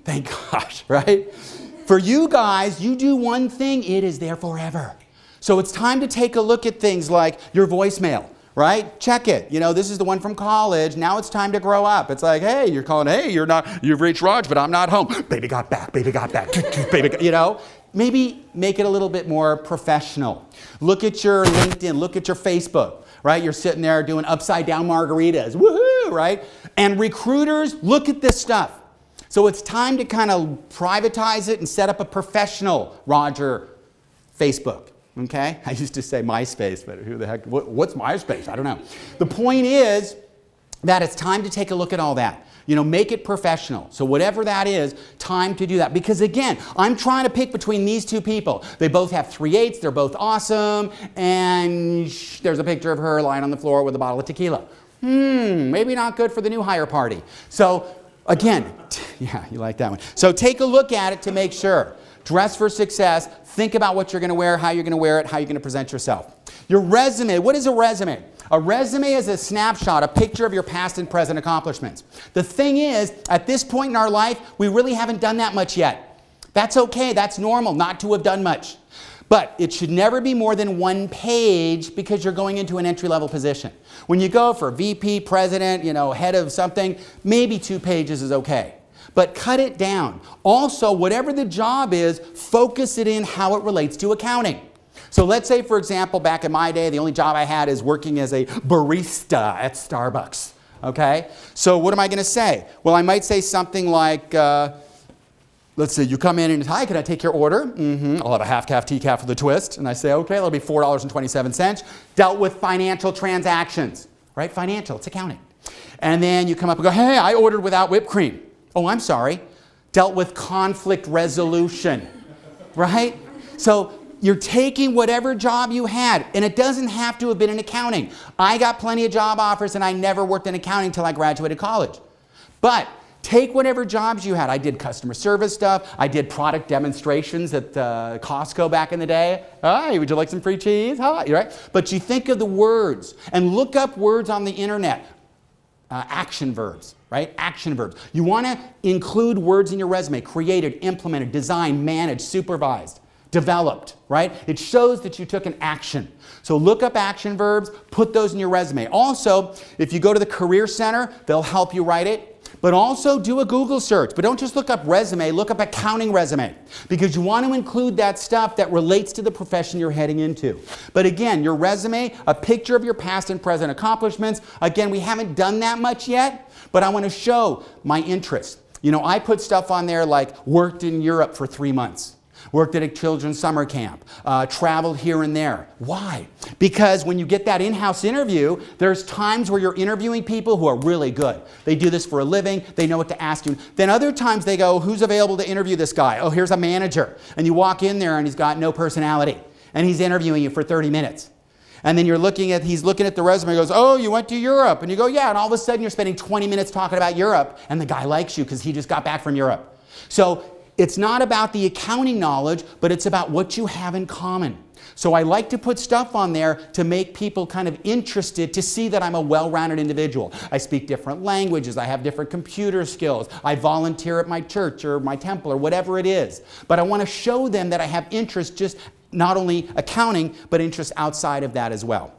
Thank gosh, right? For you guys, you do one thing, it is there forever. So it's time to take a look at things like your voicemail, right? Check it. You know, this is the one from college. Now it's time to grow up. It's like, hey, you're calling, hey, you've reached Raj, but I'm not home. Baby got back, baby got back, you know? Maybe make it a little bit more professional. Look at your LinkedIn, look at your Facebook, right? You're sitting there doing upside down margaritas, woohoo, right? And recruiters, look at this stuff. So it's time to kind of privatize it and set up a professional Roger Facebook, okay? I used to say MySpace, but who the heck, what's MySpace? I don't know. The point is that it's time to take a look at all that. You know, make it professional. So whatever that is, time to do that. Because again, I'm trying to pick between these two people. They both have 3/8, they're both awesome, and there's a picture of her lying on the floor with a bottle of tequila. Maybe not good for the new hire party. So again, yeah, you like that one. So take a look at it to make sure. Dress for success. Think about what you're going to wear, how you're going to wear it, how you're going to present yourself. Your resume. What is a resume? A resume is a snapshot, a picture of your past and present accomplishments. The thing is, at this point in our life, we really haven't done that much yet. That's okay. That's normal not to have done much. But it should never be more than 1 page because you're going into an entry-level position. When you go for VP, president, you know, head of something, maybe 2 pages is okay. But cut it down. Also, whatever the job is, focus it in how it relates to accounting. So let's say, for example, back in my day, the only job I had is working as a barista at Starbucks. Okay? So what am I going to say? Well, I might say something like, let's see, you come in and, hi, can I take your order? I'll have a half-calf, decaf with a twist. And I say, okay, that'll be $4.27. Dealt with financial transactions, right? Financial, it's accounting. And then you come up and go, hey, I ordered without whipped cream. Oh, I'm sorry. Dealt with conflict resolution, right? So you're taking whatever job you had, and it doesn't have to have been in accounting. I got plenty of job offers, and I never worked in accounting until I graduated college. But take whatever jobs you had. I did customer service stuff. I did product demonstrations at Costco back in the day. Hi, would you like some free cheese? Hi, right? But you think of the words, and look up words on the internet. Action verbs, right? Action verbs. You want to include words in your resume. Created, implemented, designed, managed, supervised, developed, right? It shows that you took an action. So look up action verbs, put those in your resume. Also, if you go to the Career Center, they'll help you write it. But also do a Google search. But don't just look up resume, look up accounting resume. Because you want to include that stuff that relates to the profession you're heading into. But again, your resume, a picture of your past and present accomplishments. Again, we haven't done that much yet, but I want to show my interest. You know, I put stuff on there like worked in Europe for 3 months. Worked at a children's summer camp, traveled here and there. Why? Because when you get that in-house interview, there's times where you're interviewing people who are really good. They do this for a living. They know what to ask you. Then other times they go, who's available to interview this guy? Oh, here's a manager. And you walk in there and he's got no personality. and he's interviewing you for 30 minutes. And then he's looking at the resume and goes, oh, you went to Europe. And you go, yeah. And all of a sudden you're spending 20 minutes talking about Europe, and the guy likes you because he just got back from Europe. So it's not about the accounting knowledge, but it's about what you have in common. So I like to put stuff on there to make people kind of interested to see that I'm a well-rounded individual. I speak different languages. I have different computer skills. I volunteer at my church or my temple or whatever it is. But I want to show them that I have interest, just not only accounting, but interest outside of that as well.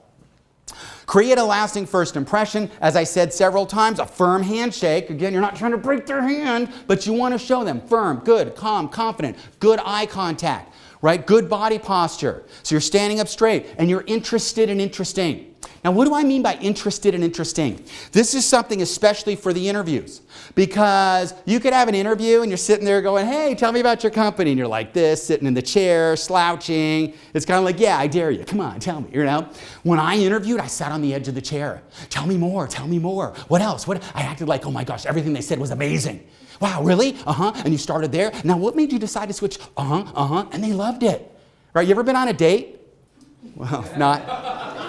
Create a lasting first impression. As I said several times, a firm handshake. Again, you're not trying to break their hand, but you want to show them firm, good, calm, confident, good eye contact. Right? Good body posture. So you're standing up straight and you're interested and interesting. Now, what do I mean by interested and interesting? This is something especially for the interviews, because you could have an interview and you're sitting there going, hey, tell me about your company. And you're like this, sitting in the chair, slouching. It's kind of like, yeah, I dare you. Come on, tell me. You know? When I interviewed, I sat on the edge of the chair. Tell me more. Tell me more. What else? I acted like, oh my gosh, everything they said was amazing. Wow, really? And you started there. Now, what made you decide to switch? And they loved it. Right? You ever been on a date? Well,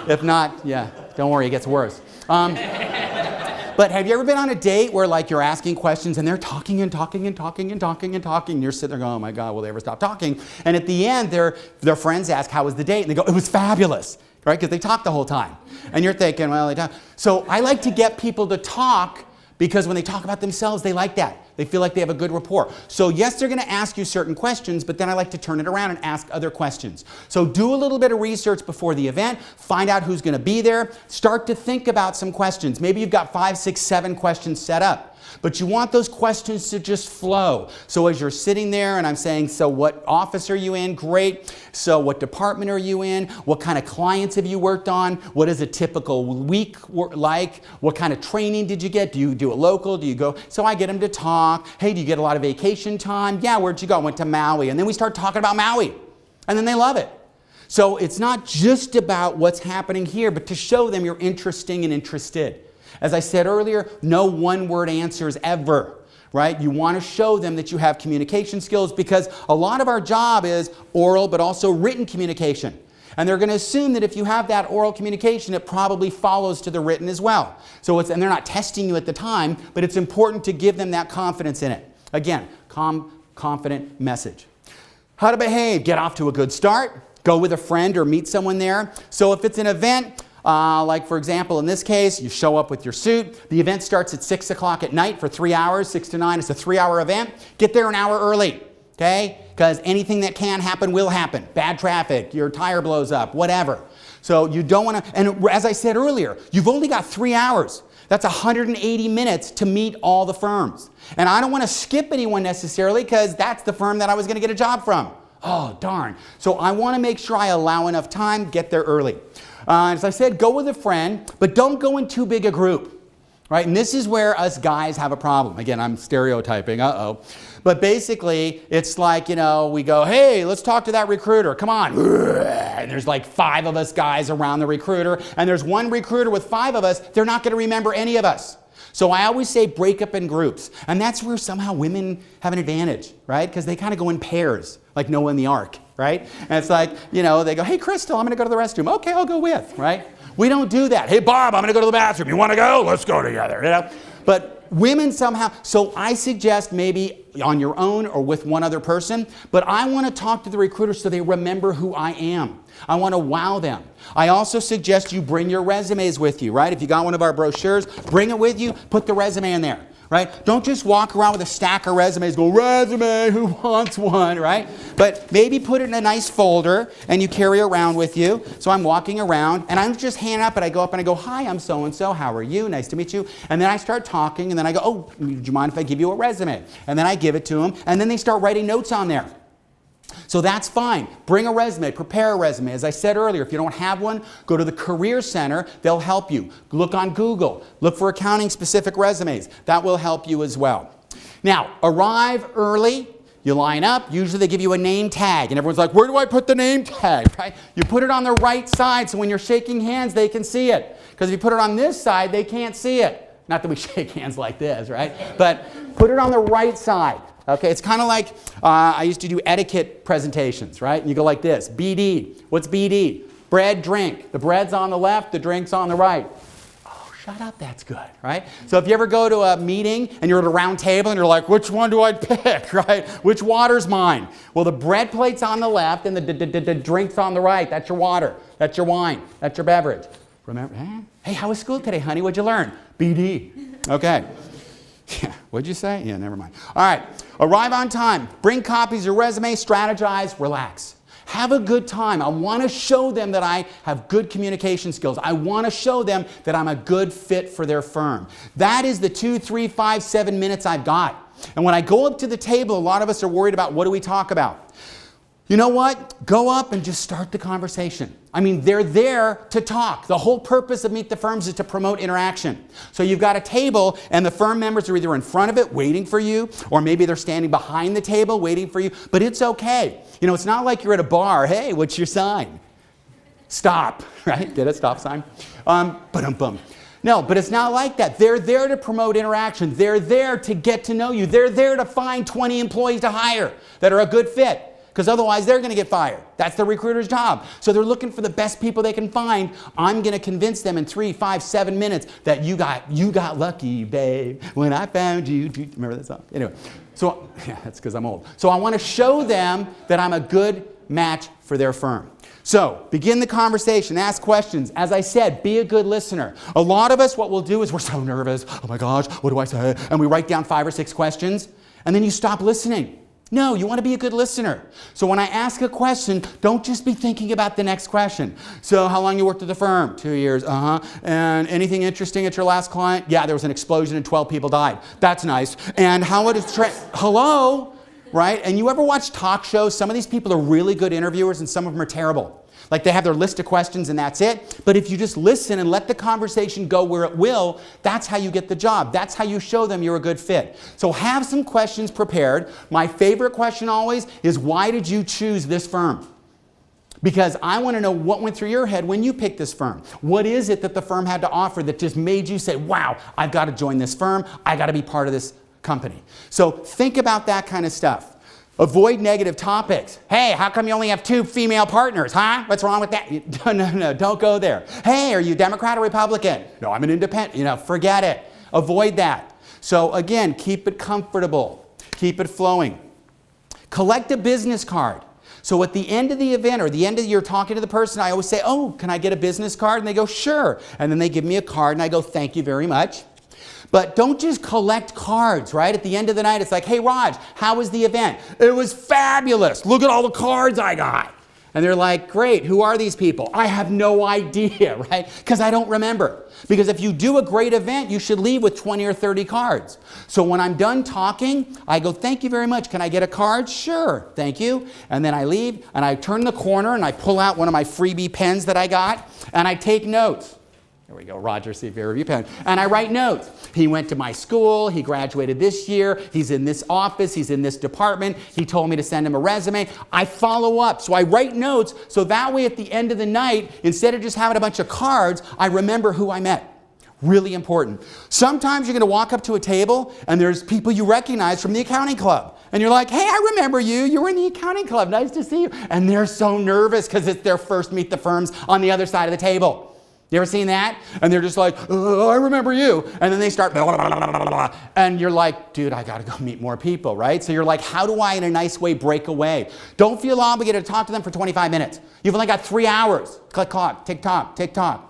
if not, yeah, don't worry, it gets worse. But have you ever been on a date where like you're asking questions and they're talking and talking and talking and talking and talking, and you're sitting there going, oh my God, will they ever stop talking? And at the end, their friends ask, how was the date? And they go, it was fabulous, right? Because they talk the whole time. And you're thinking, well, they talk. So I like to get people to talk, because when they talk about themselves, they like that. They feel like they have a good rapport. So yes, they're going to ask you certain questions, but then I like to turn it around and ask other questions. So do a little bit of research before the event. Find out who's going to be there. Start to think about some questions. Maybe you've got 5, 6, 7 questions set up. But you want those questions to just flow. So as you're sitting there and I'm saying, so what office are you in? Great. So what department are you in? What kind of clients have you worked on? What is a typical week like? What kind of training did you get? Do you do it local? Do you go? So I get them to talk. Hey, do you get a lot of vacation time? Yeah, where'd you go? I went to Maui. And then we start talking about Maui. And then they love it. So it's not just about what's happening here, but to show them you're interesting and interested. As I said earlier, no one-word answers ever, right? You want to show them that you have communication skills, because a lot of our job is oral but also written communication. And they're going to assume that if you have that oral communication, it probably follows to the written as well. So and they're not testing you at the time, but it's important to give them that confidence in it. Again, calm, confident message. How to behave. Get off to a good start. Go with a friend or meet someone there. So if it's an event, like for example, in this case, you show up with your suit. The event starts at 6 o'clock at night for 3 hours, 6 to 9. It's a 3-hour event. Get there an hour early, okay? Because anything that can happen will happen. Bad traffic, your tire blows up, whatever. So you don't want to, and as I said earlier, you've only got 3 hours. That's 180 minutes to meet all the firms. And I don't want to skip anyone necessarily, because that's the firm that I was going to get a job from. Oh, darn. So I want to make sure I allow enough time, get there early. As I said, go with a friend, but don't go in too big a group, right? And this is where us guys have a problem. Again, I'm stereotyping, But basically, it's like, we go, hey, let's talk to that recruiter, come on. And there's like 5 of us guys around the recruiter, and there's one recruiter with 5 of us. They're not going to remember any of us. So I always say break up in groups. And that's where somehow women have an advantage, right? Because they kind of go in pairs, like Noah in the Ark, right? And it's like, they go, hey, Crystal, I'm going to go to the restroom. Okay, I'll go with, right? We don't do that. Hey, Bob, I'm going to go to the bathroom. You want to go? Let's go together, But women somehow, so I suggest maybe on your own or with one other person, but I want to talk to the recruiter so they remember who I am. I want to wow them. I also suggest you bring your resumes with you, right? If you got one of our brochures, bring it with you, put the resume in there, right? Don't just walk around with a stack of resumes, go, resume, who wants one, right? But maybe put it in a nice folder and you carry around with you. So I'm walking around and I'm just hand up and I go up and I go, hi, I'm so-and-so, how are you? Nice to meet you. And then I start talking and then I go, oh, do you mind if I give you a resume? And then I give it to them and then they start writing notes on there. So that's fine. Bring a resume, prepare a resume. As I said earlier, if you don't have one, go to the Career Center. They'll help you. Look on Google. Look for accounting-specific resumes. That will help you as well. Now, arrive early. You line up. Usually they give you a name tag. And everyone's like, where do I put the name tag? Right? You put it on the right side so when you're shaking hands, they can see it. Because if you put it on this side, they can't see it. Not that we shake hands like this, right? But put it on the right side. Okay, it's kind of like I used to do etiquette presentations, right? And you go like this, BD. What's BD? Bread, drink. The bread's on the left, the drink's on the right. Oh, shut up, that's good, right? So if you ever go to a meeting and you're at a round table and you're like, which one do I pick, right? Which water's mine? Well, the bread plate's on the left and the drink's on the right. That's your water. That's your wine. That's your beverage. Remember? Hey, how was school today, honey? What'd you learn? BD. Okay. Yeah, what'd you say? Yeah, never mind. All right, arrive on time. Bring copies of your resume, strategize, relax. Have a good time. I want to show them that I have good communication skills. I want to show them that I'm a good fit for their firm. That is the 2, 3, 5, 7 minutes I've got. And when I go up to the table, a lot of us are worried about what do we talk about. You know what? Go up and just start the conversation. I mean, they're there to talk. The whole purpose of Meet the Firms is to promote interaction. So you've got a table and the firm members are either in front of it waiting for you, or maybe they're standing behind the table waiting for you, but it's okay. You know, it's not like you're at a bar. Hey, what's your sign? Stop, right? Get a stop sign? Ba-dum-bum. No, but it's not like that. They're there to promote interaction. They're there to get to know you. They're there to find 20 employees to hire that are a good fit. Because otherwise they're going to get fired. That's the recruiter's job. So they're looking for the best people they can find. I'm going to convince them in 3, 5, 7 minutes that you got lucky, babe, when I found you. Do you remember that song? Anyway, so yeah, that's because I'm old. So I want to show them that I'm a good match for their firm. So begin the conversation, ask questions. As I said, be a good listener. A lot of us, what we'll do is we're so nervous. Oh my gosh, what do I say? And we write down 5 or 6 questions, and then you stop listening. No, you want to be a good listener. So when I ask a question, don't just be thinking about the next question. So how long you worked at the firm? 2 years, And anything interesting at your last client? Yeah, there was an explosion and 12 people died. That's nice. And how would it hello? Right? And you ever watch talk shows? Some of these people are really good interviewers and some of them are terrible. Like they have their list of questions and that's it. But if you just listen and let the conversation go where it will, that's how you get the job. That's how you show them you're a good fit. So have some questions prepared. My favorite question always is, why did you choose this firm? Because I want to know what went through your head when you picked this firm. What is it that the firm had to offer that just made you say, wow, I've got to join this firm. I got to be part of this company. So think about that kind of stuff. Avoid negative topics. Hey, how come you only have 2 female partners, huh? What's wrong with that? No, don't go there. Hey, are you Democrat or Republican? No, I'm an independent. Forget it. Avoid that. So again, keep it comfortable. Keep it flowing. Collect a business card. So at the end of the event or the end of you're talking to the person, I always say, oh, can I get a business card? And they go, sure. And then they give me a card and I go, thank you very much. But don't just collect cards, right? At the end of the night, it's like, hey, Raj, how was the event? It was fabulous. Look at all the cards I got. And they're like, great, who are these people? I have no idea, right? Because I don't remember. Because if you do a great event, you should leave with 20 or 30 cards. So when I'm done talking, I go, thank you very much. Can I get a card? Sure, thank you. And then I leave, and I turn the corner, and I pull out one of my freebie pens that I got, and I take notes. There we go, Roger CPA review pen. And I write notes. He went to my school, he graduated this year, he's in this office, he's in this department, he told me to send him a resume. I follow up, so I write notes, so that way at the end of the night, instead of just having a bunch of cards, I remember who I met. Really important. Sometimes you're going to walk up to a table and there's people you recognize from the accounting club. And you're like, hey, I remember you. You were in the accounting club. Nice to see you. And they're so nervous because it's their first Meet the Firms on the other side of the table. You ever seen that? And they're just like, oh, I remember you. And then they start, blah, blah, blah, blah, blah. And you're like, dude, I got to go meet more people, right? So you're like, how do I, in a nice way, break away? Don't feel obligated to talk to them for 25 minutes. You've only got 3 hours. Click, clock, tick, tock, tick, tock.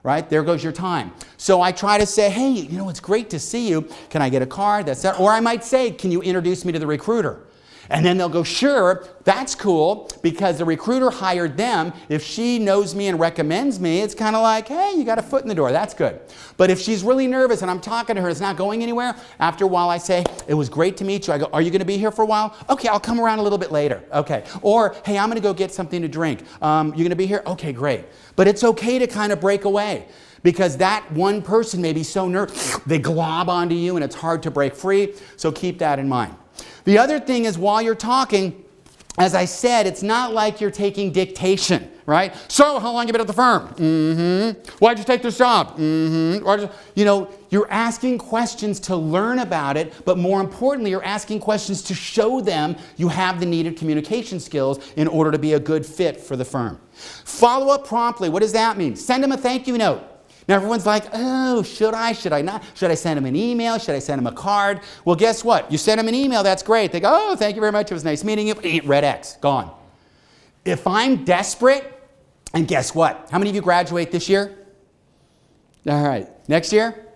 Right? There goes your time. So I try to say, hey, you know, it's great to see you. Can I get a card? That's that. Or I might say, can you introduce me to the recruiter? And then they'll go, sure, that's cool, because the recruiter hired them. If she knows me and recommends me, it's kind of like, hey, you got a foot in the door. That's good. But if she's really nervous and I'm talking to her, it's not going anywhere, after a while I say, it was great to meet you. I go, are you going to be here for a while? Okay, I'll come around a little bit later. Okay. Or, hey, I'm going to go get something to drink. You're going to be here? Okay, great. But it's okay to kind of break away. Because that one person may be so nervous, they glob onto you and it's hard to break free. So keep that in mind. The other thing is, while you're talking, as I said, it's not like you're taking dictation, right? So, how long have you been at the firm? Mm-hmm. Why'd you take this job? Mm-hmm. You know, You're asking questions to learn about it, but more importantly, you're asking questions to show them you have the needed communication skills in order to be a good fit for the firm. Follow up promptly. What does that mean? Send them a thank you note. Now everyone's like, oh, should I not? Should I send them an email? Should I send them a card? Well, guess what? You send them an email, that's great. They go, oh, thank you very much. It was nice meeting you. Red X, gone. If I'm desperate, and guess what? How many of you graduate this year? All right. Next year?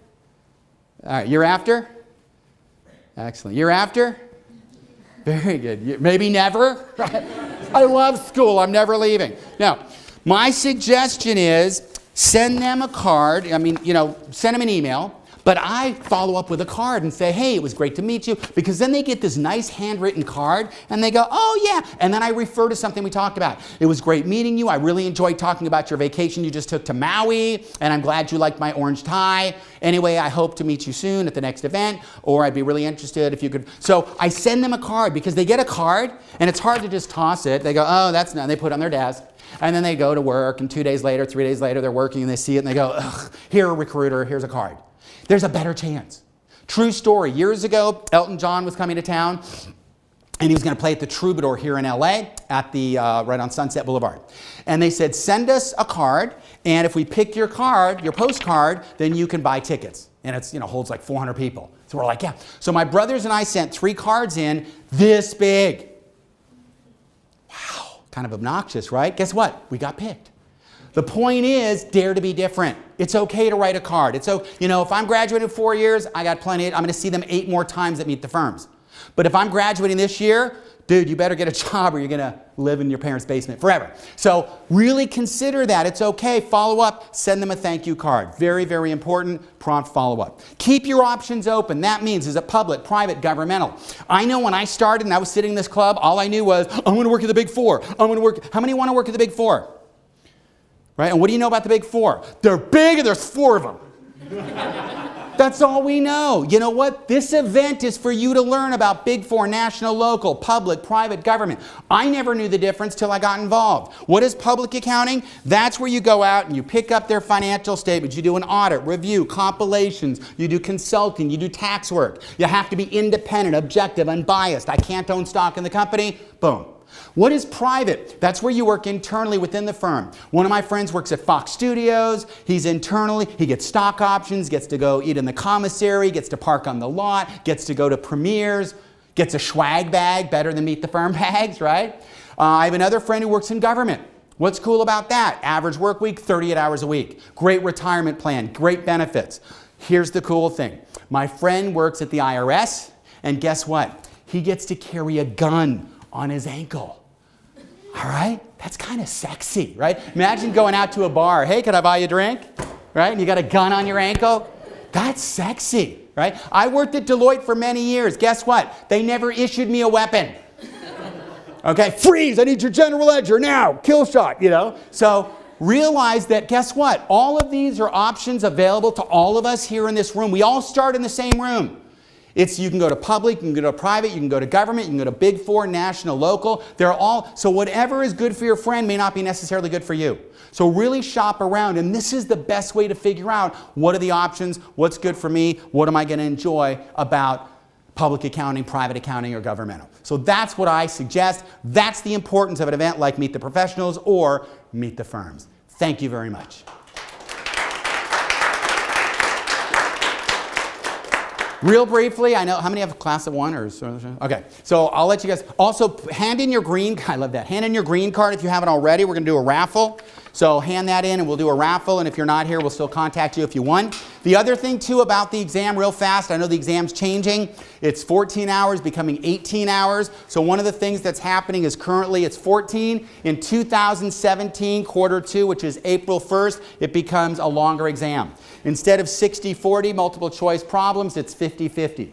All right, year after? Excellent. Year after? Very good. Maybe never? I love school. I'm never leaving. Now, my suggestion is send them a card. I mean, send them an email. But I follow up with a card and say, hey, it was great to meet you. Because then they get this nice handwritten card and they go, oh, yeah. And then I refer to something we talked about. It was great meeting you. I really enjoyed talking about your vacation you just took to Maui. And I'm glad you liked my orange tie. Anyway, I hope to meet you soon at the next event. Or I'd be really interested if you could. So I send them a card because they get a card and it's hard to just toss it. They go, oh, that's not. They put it on their desk. And then they go to work. And 2 days later, 3 days later, they're working and they see it and they go, ugh, here, recruiter, here's a card. There's a better chance. True story. Years ago, Elton John was coming to town, and he was going to play at the Troubadour here in LA, at the right on Sunset Boulevard. And they said, send us a card, and if we pick your card, your postcard, then you can buy tickets. And it's holds like 400 people. So we're like, yeah. So my brothers and I sent 3 cards in, this big. Wow, kind of obnoxious, right? Guess what? We got picked. The point is, dare to be different. It's okay to write a card. It's if I'm graduating 4 years, I got plenty. I'm going to see them 8 more times at Meet the Firms. But if I'm graduating this year, dude, you better get a job or you're going to live in your parents' basement forever. So really consider that. It's okay. Follow up. Send them a thank you card. Very, very important. Prompt follow up. Keep your options open. That means is it public, private, governmental. I know when I started and I was sitting in this club, all I knew was, I'm going to work at the Big Four. I'm going to work. How many want to work at the Big Four? Right? And what do you know about the Big Four? They're big and there's 4 of them. That's all we know. You know what? This event is for you to learn about Big Four, national, local, public, private, government. I never knew the difference till I got involved. What is public accounting? That's where you go out and you pick up their financial statements. You do an audit, review, compilations. You do consulting. You do tax work. You have to be independent, objective, unbiased. I can't own stock in the company. Boom. What is private? That's where you work internally within the firm. One of my friends works at Fox Studios. He's internally. He gets stock options, gets to go eat in the commissary, gets to park on the lot, gets to go to premieres, gets a swag bag, better than Meet the Firm bags, right? I have another friend who works in government. What's cool about that? Average work week, 38 hours a week. Great retirement plan, great benefits. Here's the cool thing. My friend works at the IRS, and guess what? He gets to carry a gun on his ankle. All right? That's kind of sexy, right? Imagine going out to a bar. Hey, can I buy you a drink? Right? And you got a gun on your ankle. That's sexy, right? I worked at Deloitte for many years. Guess what? They never issued me a weapon. Okay, freeze, I need your general ledger now. Kill shot, So realize that, guess what? All of these are options available to all of us here in this room. We all start in the same room. You can go to public, you can go to private, you can go to government, you can go to Big Four, national, local. They're all, so whatever is good for your friend may not be necessarily good for you. So really shop around, and this is the best way to figure out what are the options, what's good for me, what am I going to enjoy about public accounting, private accounting, or governmental. So that's what I suggest. That's the importance of an event like Meet the Professionals or Meet the Firms. Thank you very much. Real briefly, I know, how many have class at 1 or so? Okay, so I'll let you guys, also hand in your green, I love that, hand in your green card if you haven't already. We're going to do a raffle. So hand that in and we'll do a raffle, and if you're not here, we'll still contact you if you won. The other thing too about the exam, real fast, I know the exam's changing. It's 14 hours becoming 18 hours. So one of the things that's happening is currently it's 14. In 2017, quarter 2, which is April 1st, it becomes a longer exam. Instead of 60-40 multiple choice problems, it's 50-50.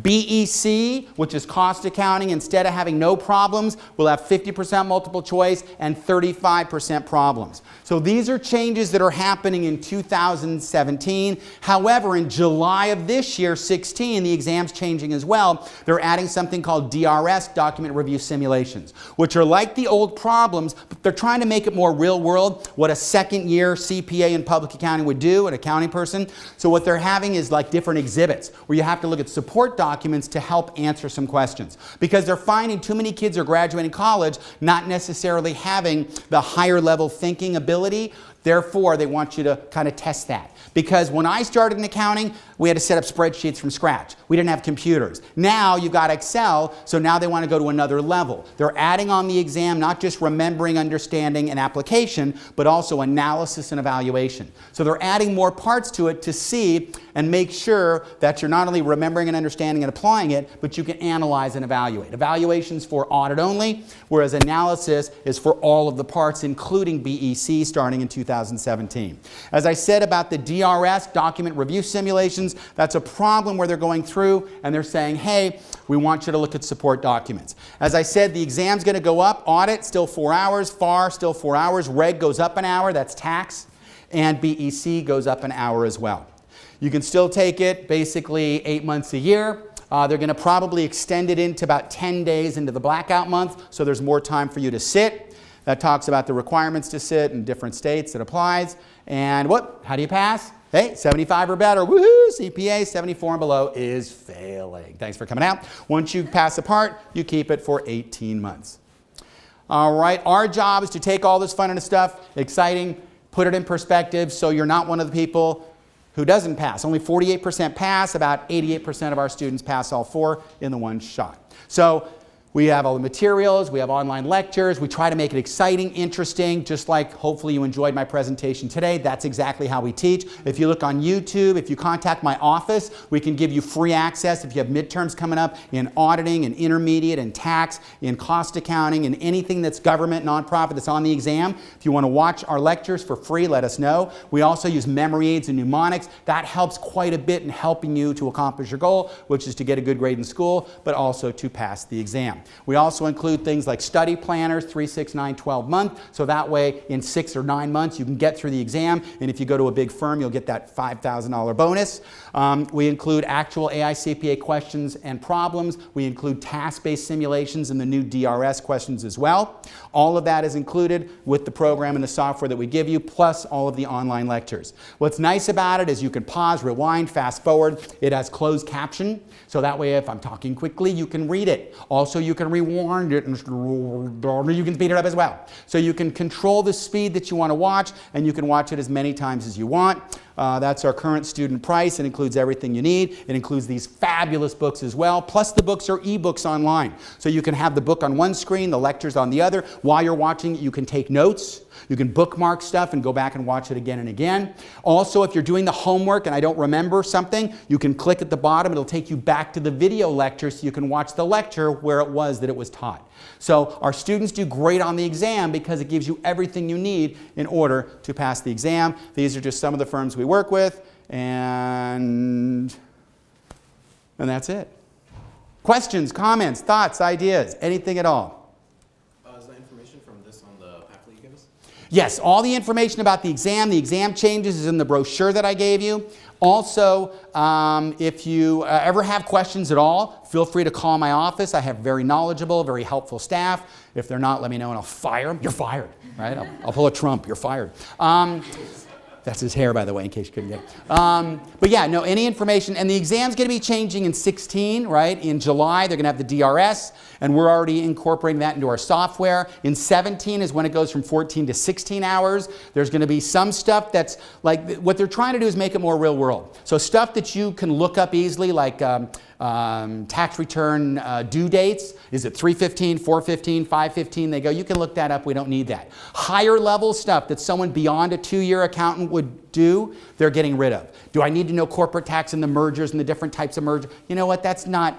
BEC, which is cost accounting, instead of having no problems, will have 50% multiple choice and 35% problems. So these are changes that are happening in 2017. However, in July of this year, 16, the exam's changing as well. They're adding something called DRS, document review simulations, which are like the old problems, but they're trying to make it more real world, what a second year CPA in public accounting would do, an accounting person. So what they're having is like different exhibits where you have to look at support documents to help answer some questions. Because they're finding too many kids are graduating college not necessarily having the higher level thinking ability. Therefore, they want you to kind of test that. Because when I started in accounting, we had to set up spreadsheets from scratch. We didn't have computers. Now you've got Excel, so now they want to go to another level. They're adding on the exam not just remembering, understanding, and application, but also analysis and evaluation. So they're adding more parts to it to see and make sure that you're not only remembering and understanding and applying it, but you can analyze and evaluate. Evaluation's for audit only, whereas analysis is for all of the parts, including BEC, starting in 2017. As I said about the DRS, document review simulations, that's a problem where they're going through and they're saying, hey, we want you to look at support documents. As I said, the exam's going to go up. Audit, still 4 hours. FAR, still 4 hours. Reg goes up an hour. That's tax. And BEC goes up an hour as well. You can still take it basically 8 months a year. They're going to probably extend it into about 10 days into the blackout month, so there's more time for you to sit. That talks about the requirements to sit in different states that applies. And how do you pass? Hey, 75 or better. Woohoo! CPA 74 and below is failing. Thanks for coming out. Once you pass a part, you keep it for 18 months. All right, our job is to take all this fun and stuff, exciting, put it in perspective so you're not one of the people who doesn't pass. Only 48% pass. About 88% of our students pass all 4 in the one shot. So we have all the materials, we have online lectures, we try to make it exciting, interesting, just like hopefully you enjoyed my presentation today. That's exactly how we teach. If you look on YouTube, if you contact my office, we can give you free access if you have midterms coming up in auditing and intermediate and tax, in cost accounting, and anything that's government, nonprofit that's on the exam. If you want to watch our lectures for free, let us know. We also use memory aids and mnemonics. That helps quite a bit in helping you to accomplish your goal, which is to get a good grade in school, but also to pass the exam. We also include things like study planners, 3, 6, 9, 12 month, so that way in 6 or 9 months you can get through the exam, and if you go to a big firm you'll get that $5,000 bonus. We include actual AICPA questions and problems. We include task-based simulations and the new DRS questions as well. All of that is included with the program and the software that we give you, plus all of the online lectures. What's nice about it is you can pause, rewind, fast forward. It has closed caption, so that way if I'm talking quickly you can read it. Also you can rewind it and you can speed it up as well. So you can control the speed that you want to watch, and you can watch it as many times as you want. That's our current student price. It includes everything you need. It includes these fabulous books as well. Plus the books are ebooks online. So you can have the book on one screen, the lectures on the other. While you're watching it, you can take notes. You can bookmark stuff and go back and watch it again and again. Also, if you're doing the homework and I don't remember something, you can click at the bottom. It'll take you back to the video lecture so you can watch the lecture where it was that it was taught. So our students do great on the exam because it gives you everything you need in order to pass the exam. These are just some of the firms we work with, and that's it. Questions, comments, thoughts, ideas, anything at all? Is the information from this on the pamphlet you gave us? Yes, all the information about the exam changes is in the brochure that I gave you. Also, if you ever have questions at all, feel free to call my office. I have very knowledgeable, very helpful staff. If they're not, let me know and I'll fire them. You're fired, right? I'll pull a Trump. You're fired. That's his hair, by the way, in case you couldn't get it. But yeah, no, any information. And the exam's going to be changing in 16, right? In July, they're going to have the DRS, and we're already incorporating that into our software. In 17 is when it goes from 14 to 16 hours. There's going to be some stuff that's like, what they're trying to do is make it more real world. So stuff that you can look up easily, like tax return due dates. Is it 3/15, 4/15, 5/15? They go, you can look that up. We don't need that. Higher level stuff that someone beyond a 2-year accountant would do, they're getting rid of. Do I need to know corporate tax and the mergers and the different types of mergers? You know what,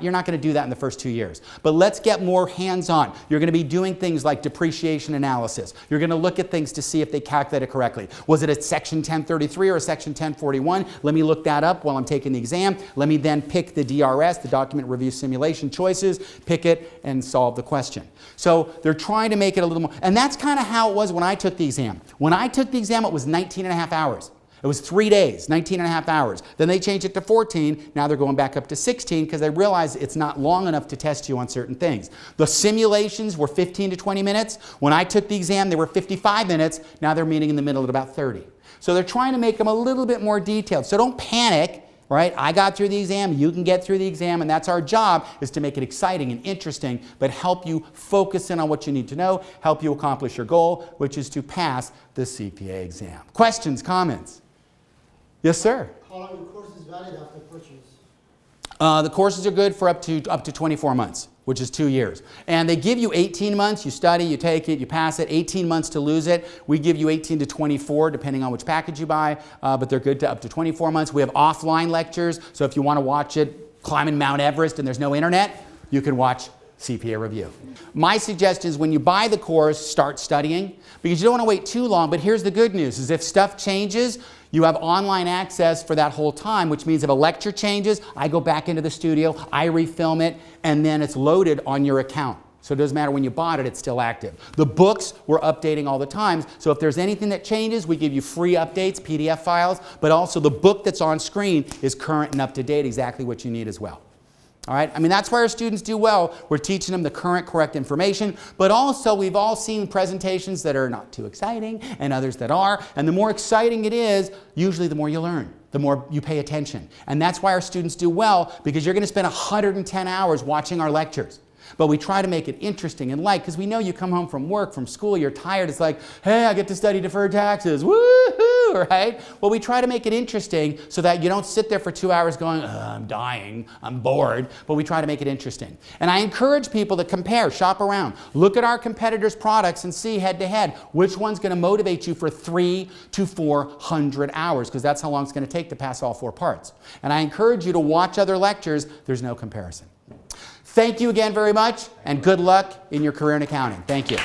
you're not going to do that in the first 2 years. But let's get more hands-on. You're going to be doing things like depreciation analysis. You're going to look at things to see if they calculate it correctly. Was it a Section 1033 or a Section 1041? Let me look that up while I'm taking the exam. Let me then pick the DRS, the Document Review Simulation choices, pick it, and solve the question. So they're trying to make it a little more, and that's kind of how it was when I took the exam. When I took the exam, it was 19 and a half hours. It was 3 days, 19 and a half hours. Then they changed it to 14. Now they're going back up to 16 because they realize it's not long enough to test you on certain things. The simulations were 15 to 20 minutes. When I took the exam, they were 55 minutes. Now they're meeting in the middle at about 30. So they're trying to make them a little bit more detailed. So don't panic. Right? I got through the exam, you can get through the exam, and that's our job, is to make it exciting and interesting, but help you focus in on what you need to know, help you accomplish your goal, which is to pass the CPA exam. Questions, comments? Yes, sir? How long the course is valid after purchase? The courses are good for up to 24 months, which is 2 years. And they give you 18 months. You study, you take it, you pass it, 18 months to lose it. We give you 18 to 24, depending on which package you buy, but they're good to up to 24 months. We have offline lectures, so if you want to watch it climbing Mount Everest and there's no internet, you can watch CPA Review. My suggestion is when you buy the course, start studying, because you don't want to wait too long, but here's the good news, is if stuff changes, you have online access for that whole time, which means if a lecture changes, I go back into the studio, I refilm it, and then it's loaded on your account. So it doesn't matter when you bought it, it's still active. The books we're updating all the time, so if there's anything that changes, we give you free updates, PDF files, but also the book that's on screen is current and up to date, exactly what you need as well. All right? I mean, that's why our students do well. We're teaching them the current, correct information, but also we've all seen presentations that are not too exciting and others that are, and the more exciting it is, usually the more you learn, the more you pay attention. And that's why our students do well, because you're going to spend 110 hours watching our lectures. But we try to make it interesting and light, because we know you come home from work, from school, you're tired. It's like, hey, I get to study deferred taxes. Woohoo, right? Well, we try to make it interesting so that you don't sit there for 2 hours going, I'm dying, I'm bored. But we try to make it interesting. And I encourage people to compare, shop around. Look at our competitors' products and see head to head which one's going to motivate you for 300 to 400 hours, because that's how long it's going to take to pass all 4 parts. And I encourage you to watch other lectures. There's no comparison. Thank you again very much, and good luck in your career in accounting. Thank you.